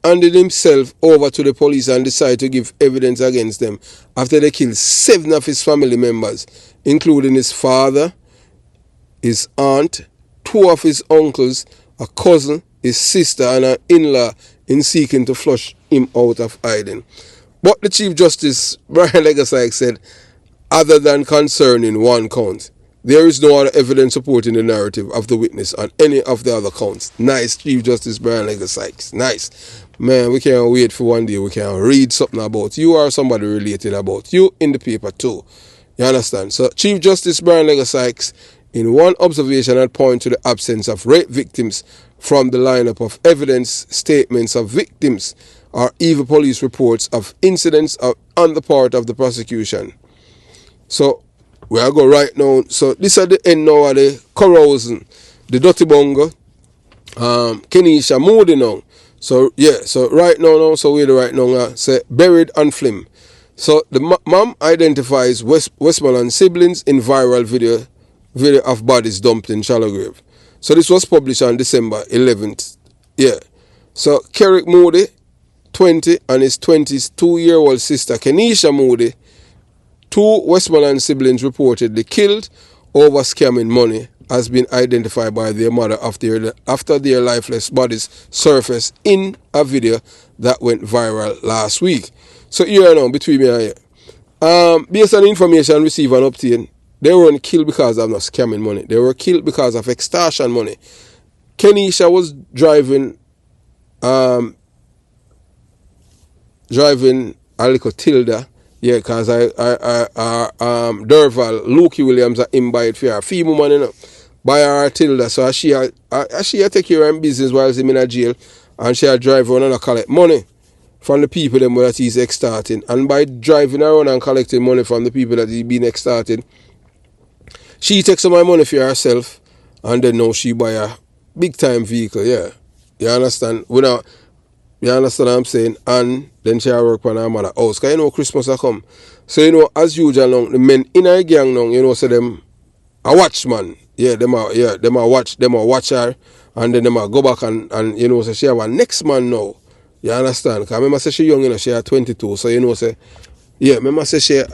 handed himself over to the police and decided to give evidence against them after they killed 7 of his family members, including his father, his aunt, 2 of his uncles, a cousin, his sister, and an in-law, in seeking to flush him out of hiding. But the Chief Justice Brian Legacy said, other than concerning 1 count, there is no other evidence supporting the narrative of the witness on any of the other counts. Nice, Chief Justice Brian Legacy. Nice. Man, we can't wait for one day we can read something about you or somebody related about you in the paper too. You understand? So Chief Justice Brian Legacy, in one observation, had pointed to the absence of rape victims from the lineup of evidence, statements of victims, or even police reports of incidents on the part of the prosecution. So we are going right now. So this is the end now of the carousing, the dirty bongo, Kenisha Moody now. So yeah, so right now, so we're right now, say buried and flim. So the mom identifies Westmoreland siblings in viral video of bodies dumped in shallow grave. So this was published on December 11th. Yeah. So Kerrick Moody, 20, and his 22-year-old sister Kenisha Moody, 2 Westmoreland siblings reportedly killed over scamming money, has been identified by their mother after their lifeless bodies surfaced in a video that went viral last week. So here now, between me and you. Based on information received and obtained, they weren't killed because of not scamming money. They were killed because of extortion money. Kenisha was driving a little Tilda. Yeah, because Derval, Lukey Williams are in by it for her. Female money, by her Tilda. So she take care of her business while she's in a jail. And she drive around and collect money from the people that he's extorting. And by driving around and collecting money from the people that he's been extorting, she takes some of my money for herself, and then now she buy a big time vehicle, yeah. You understand? You understand what I'm saying? And then she work on her mother house. Because Christmas will come. So as usual now, the men in her gang now, so them a watchman. Yeah, them a watch her, and then them a go back and so she have a next man now. You understand? Because I remember say she young, she had 22, so say, yeah, remember say she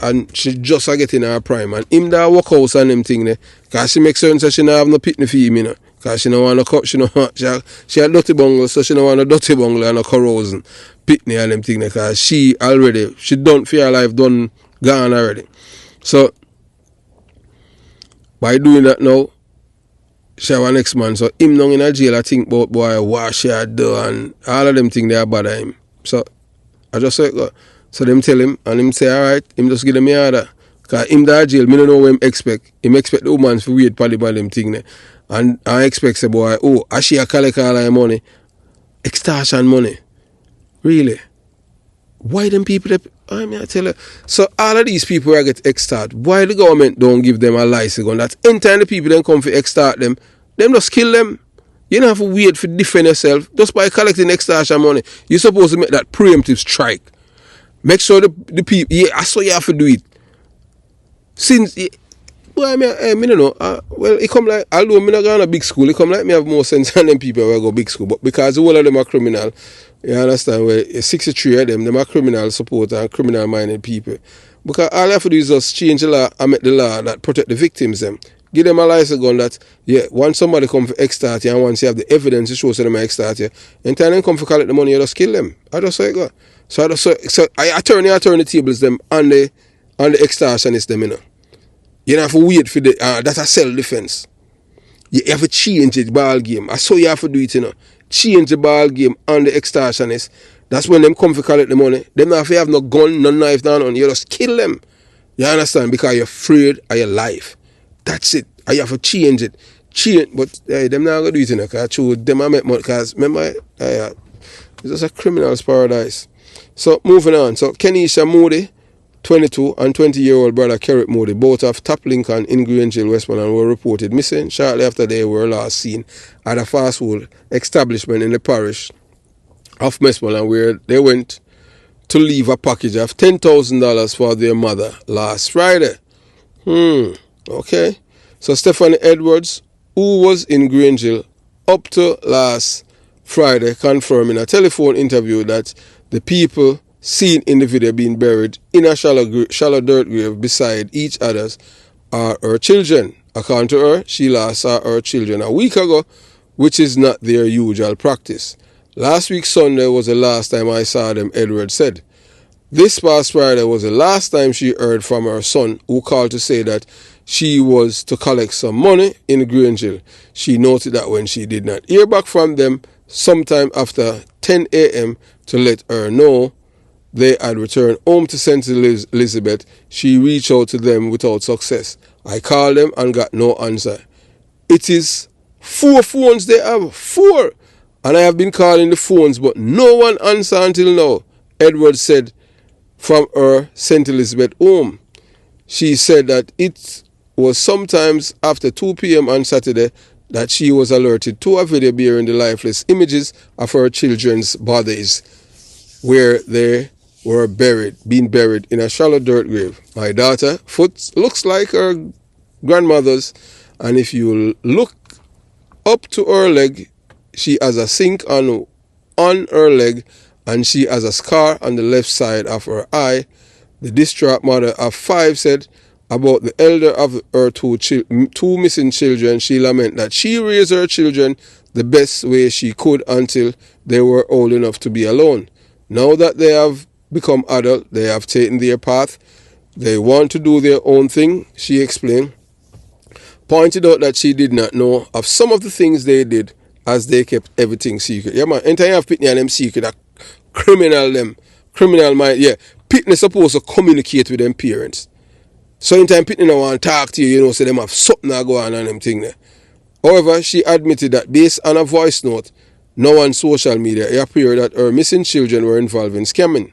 just a get in her prime, and him that walk house and them thing there, because she makes certain that she don't have no pitney for him, because she don't want no cup, she a dirty bungle, so she don't want a dirty bungle and a corrosion, pitney and them thing there, because she done for her life, done gone already. So by doing that now, she have a next man, so him now in a jail, I think about boy what she had done, and all of them things they are bother him. So I just say, so them tell him, and him say, alright, him just give them the order. Because him that jail, me don't know what him expect. Him expect the woman to wait for the them thing there. And I expect say boy, oh, I she a collect all her money. Extortion money. Really? Why them people that I mean I tell you. So all of these people who get extort, why the government don't give them a license gun? That anytime the people then come for extort them just kill them. You don't have to wait for defend yourself. Just by collecting extortion money. You're supposed to make that preemptive strike. Make sure the people, yeah, I saw you have to do it. Since, well, I don't know. Well, it come like, although I'm not going to big school, it come like me have more sense than them people who go big school. But because all of them are criminal, you understand, well, 63 of them are criminal supporter and criminal minded people. Because all you have to do is just change the law and make the law that protect the victims them. Give them a license gun that, yeah, once somebody come for extort you and once you have the evidence to show them extort you, and time them come for collect the money, you just kill them. I just say it go. So I turn the tables them on the extortionists them, you know. You don't have to wait for the that's a self-defense. You have to change the ball game. I saw you have to do it, you know. Change the ball game on the extortionists. That's when them come for collect the money. Them not have no gun, no knife, no nothing. You just kill them. You understand? Because you're afraid of your life. That's it. I have to change it. But them not going to do it, you know. Because them I make money. Because remember, it's just a criminal's paradise. So moving on. So Kenisha Moody, 22 and 20-year-old brother Kerrick Moody, both of Top Lincoln in Grangeville, Westmoreland, were reported missing shortly after they were last seen at a fast food establishment in the parish of Westmoreland, where they went to leave a package of $10,000 for their mother last Friday. Okay. So Stephanie Edwards, who was in Grangeville up to last Friday, confirmed in a telephone interview that the people seen in the video being buried in a shallow dirt grave beside each other's are her children. According to her, she last saw her children a week ago, which is not their usual practice. Last week Sunday was the last time I saw them, Edwards said. This past Friday was the last time she heard from her son, who called to say that she was to collect some money in Grangeville. She noted that when she did not hear back from them sometime after 10 a.m. to let her know they had returned home to St. Elizabeth, she reached out to them without success. I called them and got no answer. It is 4 phones they have, 4. And I have been calling the phones, but no one answered until now, Edwards said from her St. Elizabeth home. She said that it was sometimes after 2 p.m. on Saturday that she was alerted to a video bearing the lifeless images of her children's bodies, where they were being buried in a shallow dirt grave. My daughter's foot looks like her grandmother's, and if you look up to her leg, she has a sink on her leg, and she has a scar on the left side of her eye. The distraught mother of 5 said about the elder of her two missing children. She lamented that she raised her children the best way she could until they were old enough to be alone. Now that they have become adult, they have taken their path. They want to do their own thing, she explained. Pointed out that she did not know of some of the things they did as they kept everything secret. Yeah, man, anytime you have Pitney and them secret, that criminal mind, yeah. Pitney supposed to communicate with them parents. So anytime Pitney don't want to talk to you, you know, so them have something that go on them thing there. However, she admitted that based on a voice note, now on social media, it appeared that her missing children were involved in scamming.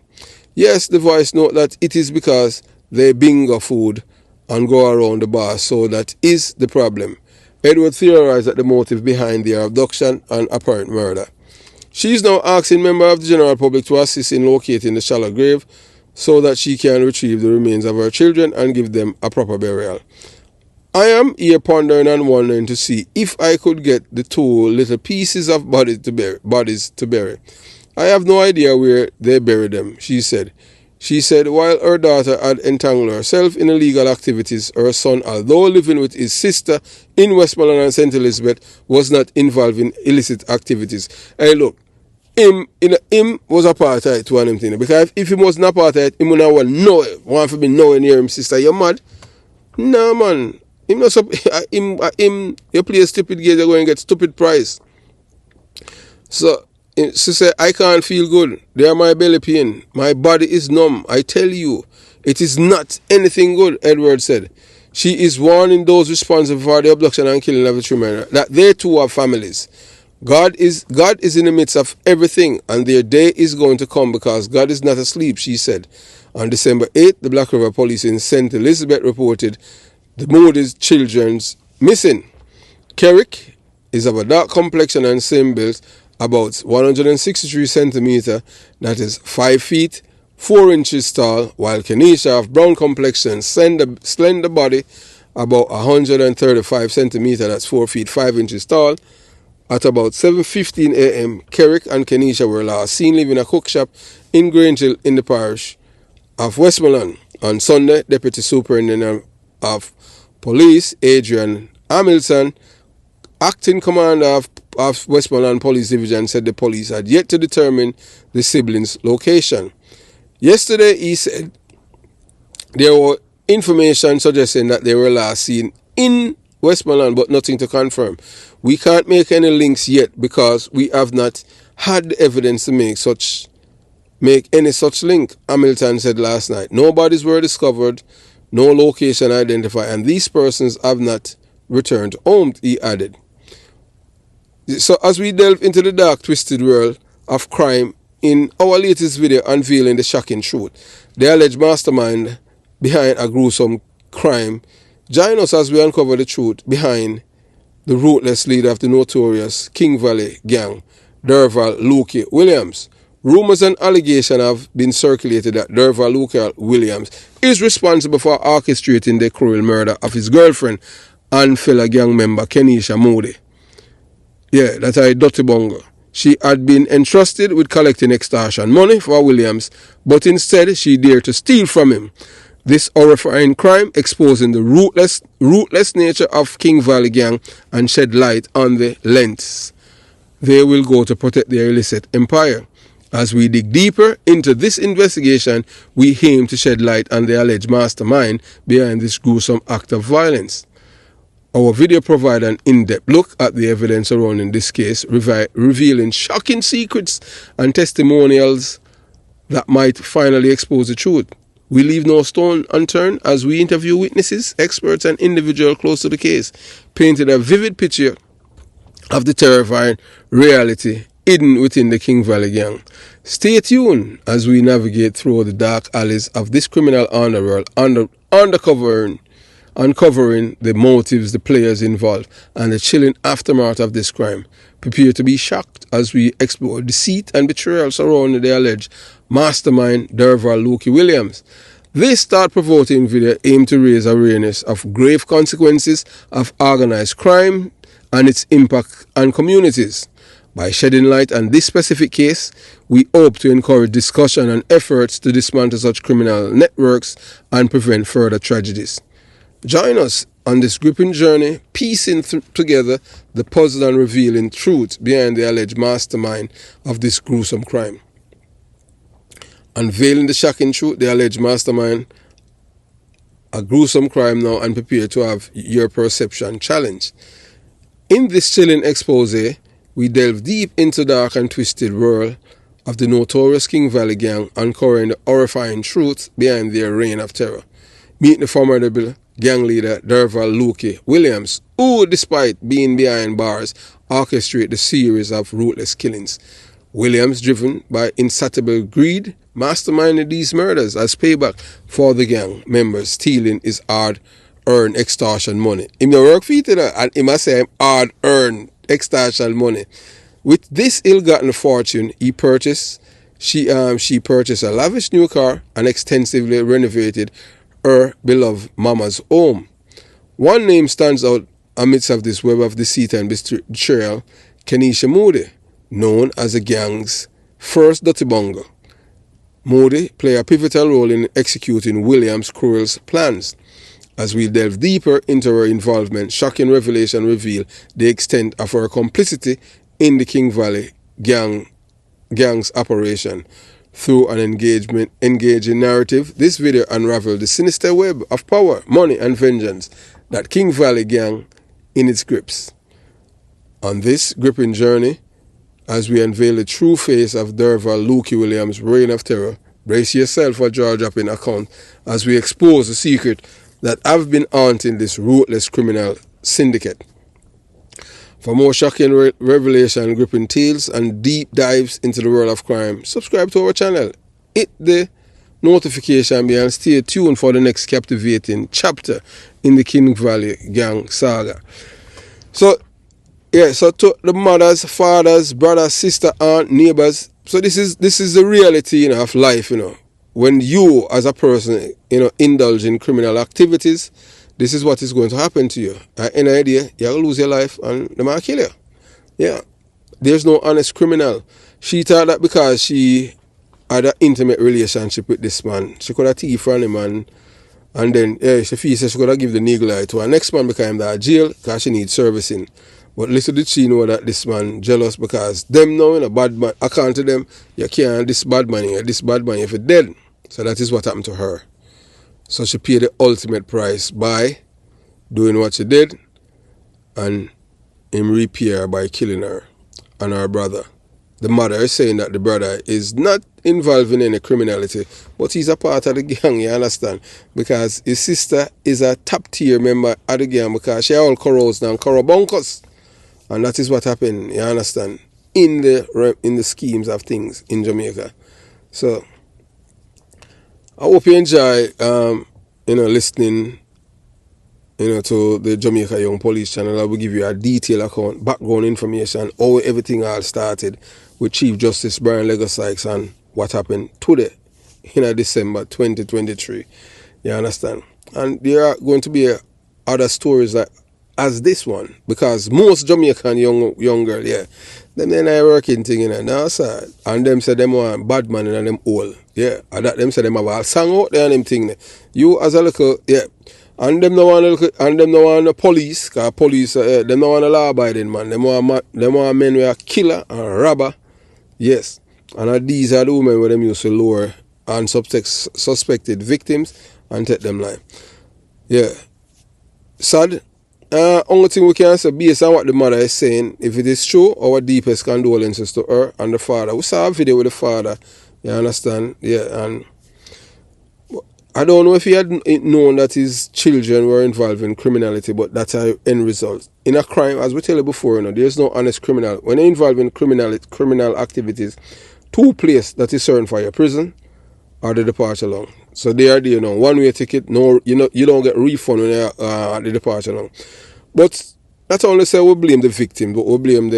Yes, the voice note that it is because they bingo food and go around the bar, so that is the problem. Edward theorized that the motive behind their abduction and apparent murder. She is now asking members of the general public to assist in locating the shallow grave so that she can retrieve the remains of her children and give them a proper burial. I am here pondering and wondering to see if I could get the 2 little pieces of bodies to bury. I have no idea where they buried them, she said. She said while her daughter had entangled herself in illegal activities, her son, although living with his sister in Westmoreland and St. Elizabeth, was not involved in illicit activities. Hey, look, him was a part of it, one of them things. Because if he wasn't a part of it, he would not want to be nowhere near him sister. You mad? No, man. Him not you play a stupid game, you're going to get stupid prize. So, she said, I can't feel good. They are my belly pain. My body is numb. I tell you, It is not anything good, Edward said. She is warning those responsible for the abduction and killing of the three men that they too have families. God is in the midst of everything, and their day is going to come because God is not asleep, she said. On December 8th, the Black River Police in St. Elizabeth reported the Moody's children's missing. Kerrick is of a dark complexion and same build, about 163 centimeters, that is 5 feet 4 inches tall, while Kenisha of brown complexion, slender body, about 135 centimeters, that's 4 feet 5 inches tall. At about 7:15 a.m., Kerrick and Kenisha were last seen leaving a cook shop in Grangehill in the parish of Westmoreland. On Sunday, Deputy Superintendent of Police Adrian Hamilton, acting commander of Westmoreland Police Division, said the police had yet to determine the siblings' location. Yesterday, he said there were information suggesting that they were last seen in Westmoreland, but nothing to confirm. We can't make any links yet because we have not had the evidence to make any such link, Hamilton said last night. No bodies were discovered, no location identified, and these persons have not returned home, he added. So as we delve into the dark, twisted world of crime, in our latest video unveiling the shocking truth, the alleged mastermind behind a gruesome crime, join us as we uncover the truth behind the ruthless leader of the notorious King Valley gang, Derval Luke Williams. Rumors and allegations have been circulated that Derval Luke Williams is responsible for orchestrating the cruel murder of his girlfriend and fellow gang member Kenisha Moody. Yeah, that's a dirty bungle. She had been entrusted with collecting extortion money for Williams, but instead she dared to steal from him. This horrifying crime exposing the ruthless nature of King Valley gang and shed light on the lengths they will go to protect their illicit empire. As we dig deeper into this investigation, we aim to shed light on the alleged mastermind behind this gruesome act of violence. Our video provides an in-depth look at the evidence surrounding this case, revealing shocking secrets and testimonials that might finally expose the truth. We leave no stone unturned as we interview witnesses, experts, and individuals close to the case, painting a vivid picture of the terrifying reality hidden within the King Valley gang. Stay tuned as we navigate through the dark alleys of this criminal underworld, uncovering the motives, the players involved, and the chilling aftermath of this crime. Prepare to be shocked as we explore deceit and betrayal surrounding the alleged mastermind Derval Luke Williams. This thought-provoking video aimed to raise awareness of grave consequences of organized crime and its impact on communities. By shedding light on this specific case, we hope to encourage discussion and efforts to dismantle such criminal networks and prevent further tragedies. Join us on this gripping journey, piecing together the puzzle and revealing truth behind the alleged mastermind of this gruesome crime. Unveiling the shocking truth, the alleged mastermind, a gruesome crime now, and prepare to have your perception challenged. In this chilling expose, we delve deep into the dark and twisted world of the notorious King Valley gang, uncovering the horrifying truth behind their reign of terror. Meet the formidable gang leader Derval Luke Williams, who, despite being behind bars, orchestrated the series of ruthless killings. Williams, driven by insatiable greed, masterminded these murders as payback for the gang members stealing his hard-earned extortion money. Him your work for it, and he must say hard-earned extortion money. With this ill-gotten fortune, she purchased a lavish new car and extensively renovated her beloved mama's home. One name stands out amidst of this web of deceit and betrayal: Kenisha Moody, known as the gang's first dirty bungle. Moody played a pivotal role in executing Williams' cruel plans. As we delve deeper into her involvement, shocking revelation reveal the extent of her complicity in the King Valley gang's operation. Through an engaging narrative, this video unravels the sinister web of power, money, and vengeance that King Valley gang in its grips. On this gripping journey, as we unveil the true face of Derval Luke Williams' reign of terror, Brace yourself for jaw-dropping account as we expose the secret that have been haunting this ruthless criminal syndicate. For more shocking revelation, gripping tales, and deep dives into the world of crime, subscribe to our channel. Hit the notification bell and stay tuned for the next captivating chapter in the King Valley gang saga. So to the mothers, fathers, brothers, sister, aunt, neighbors. So this is the reality, of life, When you as a person, indulge in criminal activities, this is what is going to happen to you. At any idea, you're going to lose your life and they might kill you. Yeah. There's no honest criminal. She thought that because she had an intimate relationship with this man, she could have thief from him and then she feels she could have given the niggle eye to her next man became that jail because she needs servicing. But little did she know that this man jealous because them knowing a bad man, according to them, you can't this bad man if you're dead. So that is what happened to her. So she paid the ultimate price by doing what she did and him repair by killing her and her brother. The mother is saying that the brother is not involved in any criminality, but he's a part of the gang, you understand? Because his sister is a top tier member of the gang because she all corrodes now, corrobonkers. And that is what happened, you understand, in the schemes of things in Jamaica. So I hope you enjoy, listening, to the Jamaica Young Police channel. I will give you a detailed account, background information, how everything all started with Chief Justice Brian Legosykes and what happened today in December 2023. You understand? And there are going to be other stories as this one, because most Jamaican young girl, them then I working thing now sir, and them say them want bad man and them old, and that them say them have a song out there and them thing. You as a little, and them no want the police, cause police, them no want a law abiding man. Them want men who are killer and robber, yes. And these are the women where them used to lure and suspected victims and take them life. Yeah, sad. Only thing we can say based on what the mother is saying, if it is true, our deepest condolences to her and the father. We saw a video with the father, you understand? Yeah, and I don't know if he had known that his children were involved in criminality, but that's our end result. In a crime, as we tell you before, there's no honest criminal. When you're involved in criminal activities, two places that is certain for your prison or the departure long. So they are there, one-way ticket, no, you don't get refund when you're at the departure long. But not only say we blame the victim, but we blame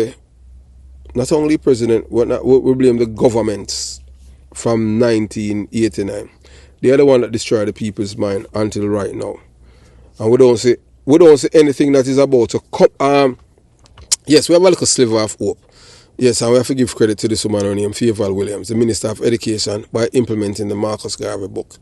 not only president, we blame the governments from 1989. They are the one that destroyed the people's mind until right now. And we don't say anything that is about to come. Yes, we have a little sliver of hope. Yes, and we have to give credit to this woman named Favour Williams, the Minister of Education, by implementing the Marcus Garvey book.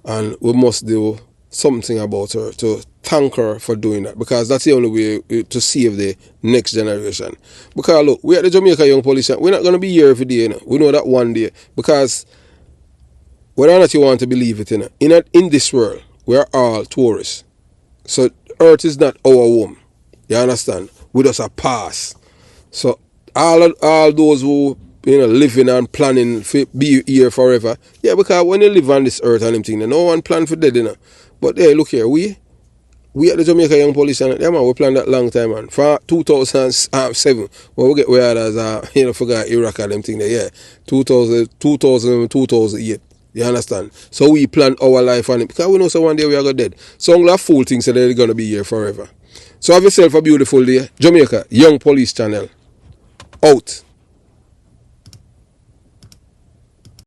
And we must do something about her to thank her for doing that, because that's the only way to save the next generation. Because look, we at the Jamaica Young Police, we're not going to be here every day. We know that one day, because whether or not you want to believe it, in this world, we are all tourists. So Earth is not our home. You understand? We just a pass. So all those who living and planning to be here forever, because when you live on this earth and everything, no one plan for dead, But hey, look here, we at the Jamaica Young Police, we planned that long time, man. For 2007, when we get where others forgot Iraq and them thing there, 2008. You understand? So we plan our life on it because we know so one day we are going dead. So all that fool things that they're going to be here forever. So have yourself a beautiful day. Jamaica Young Police channel. Out.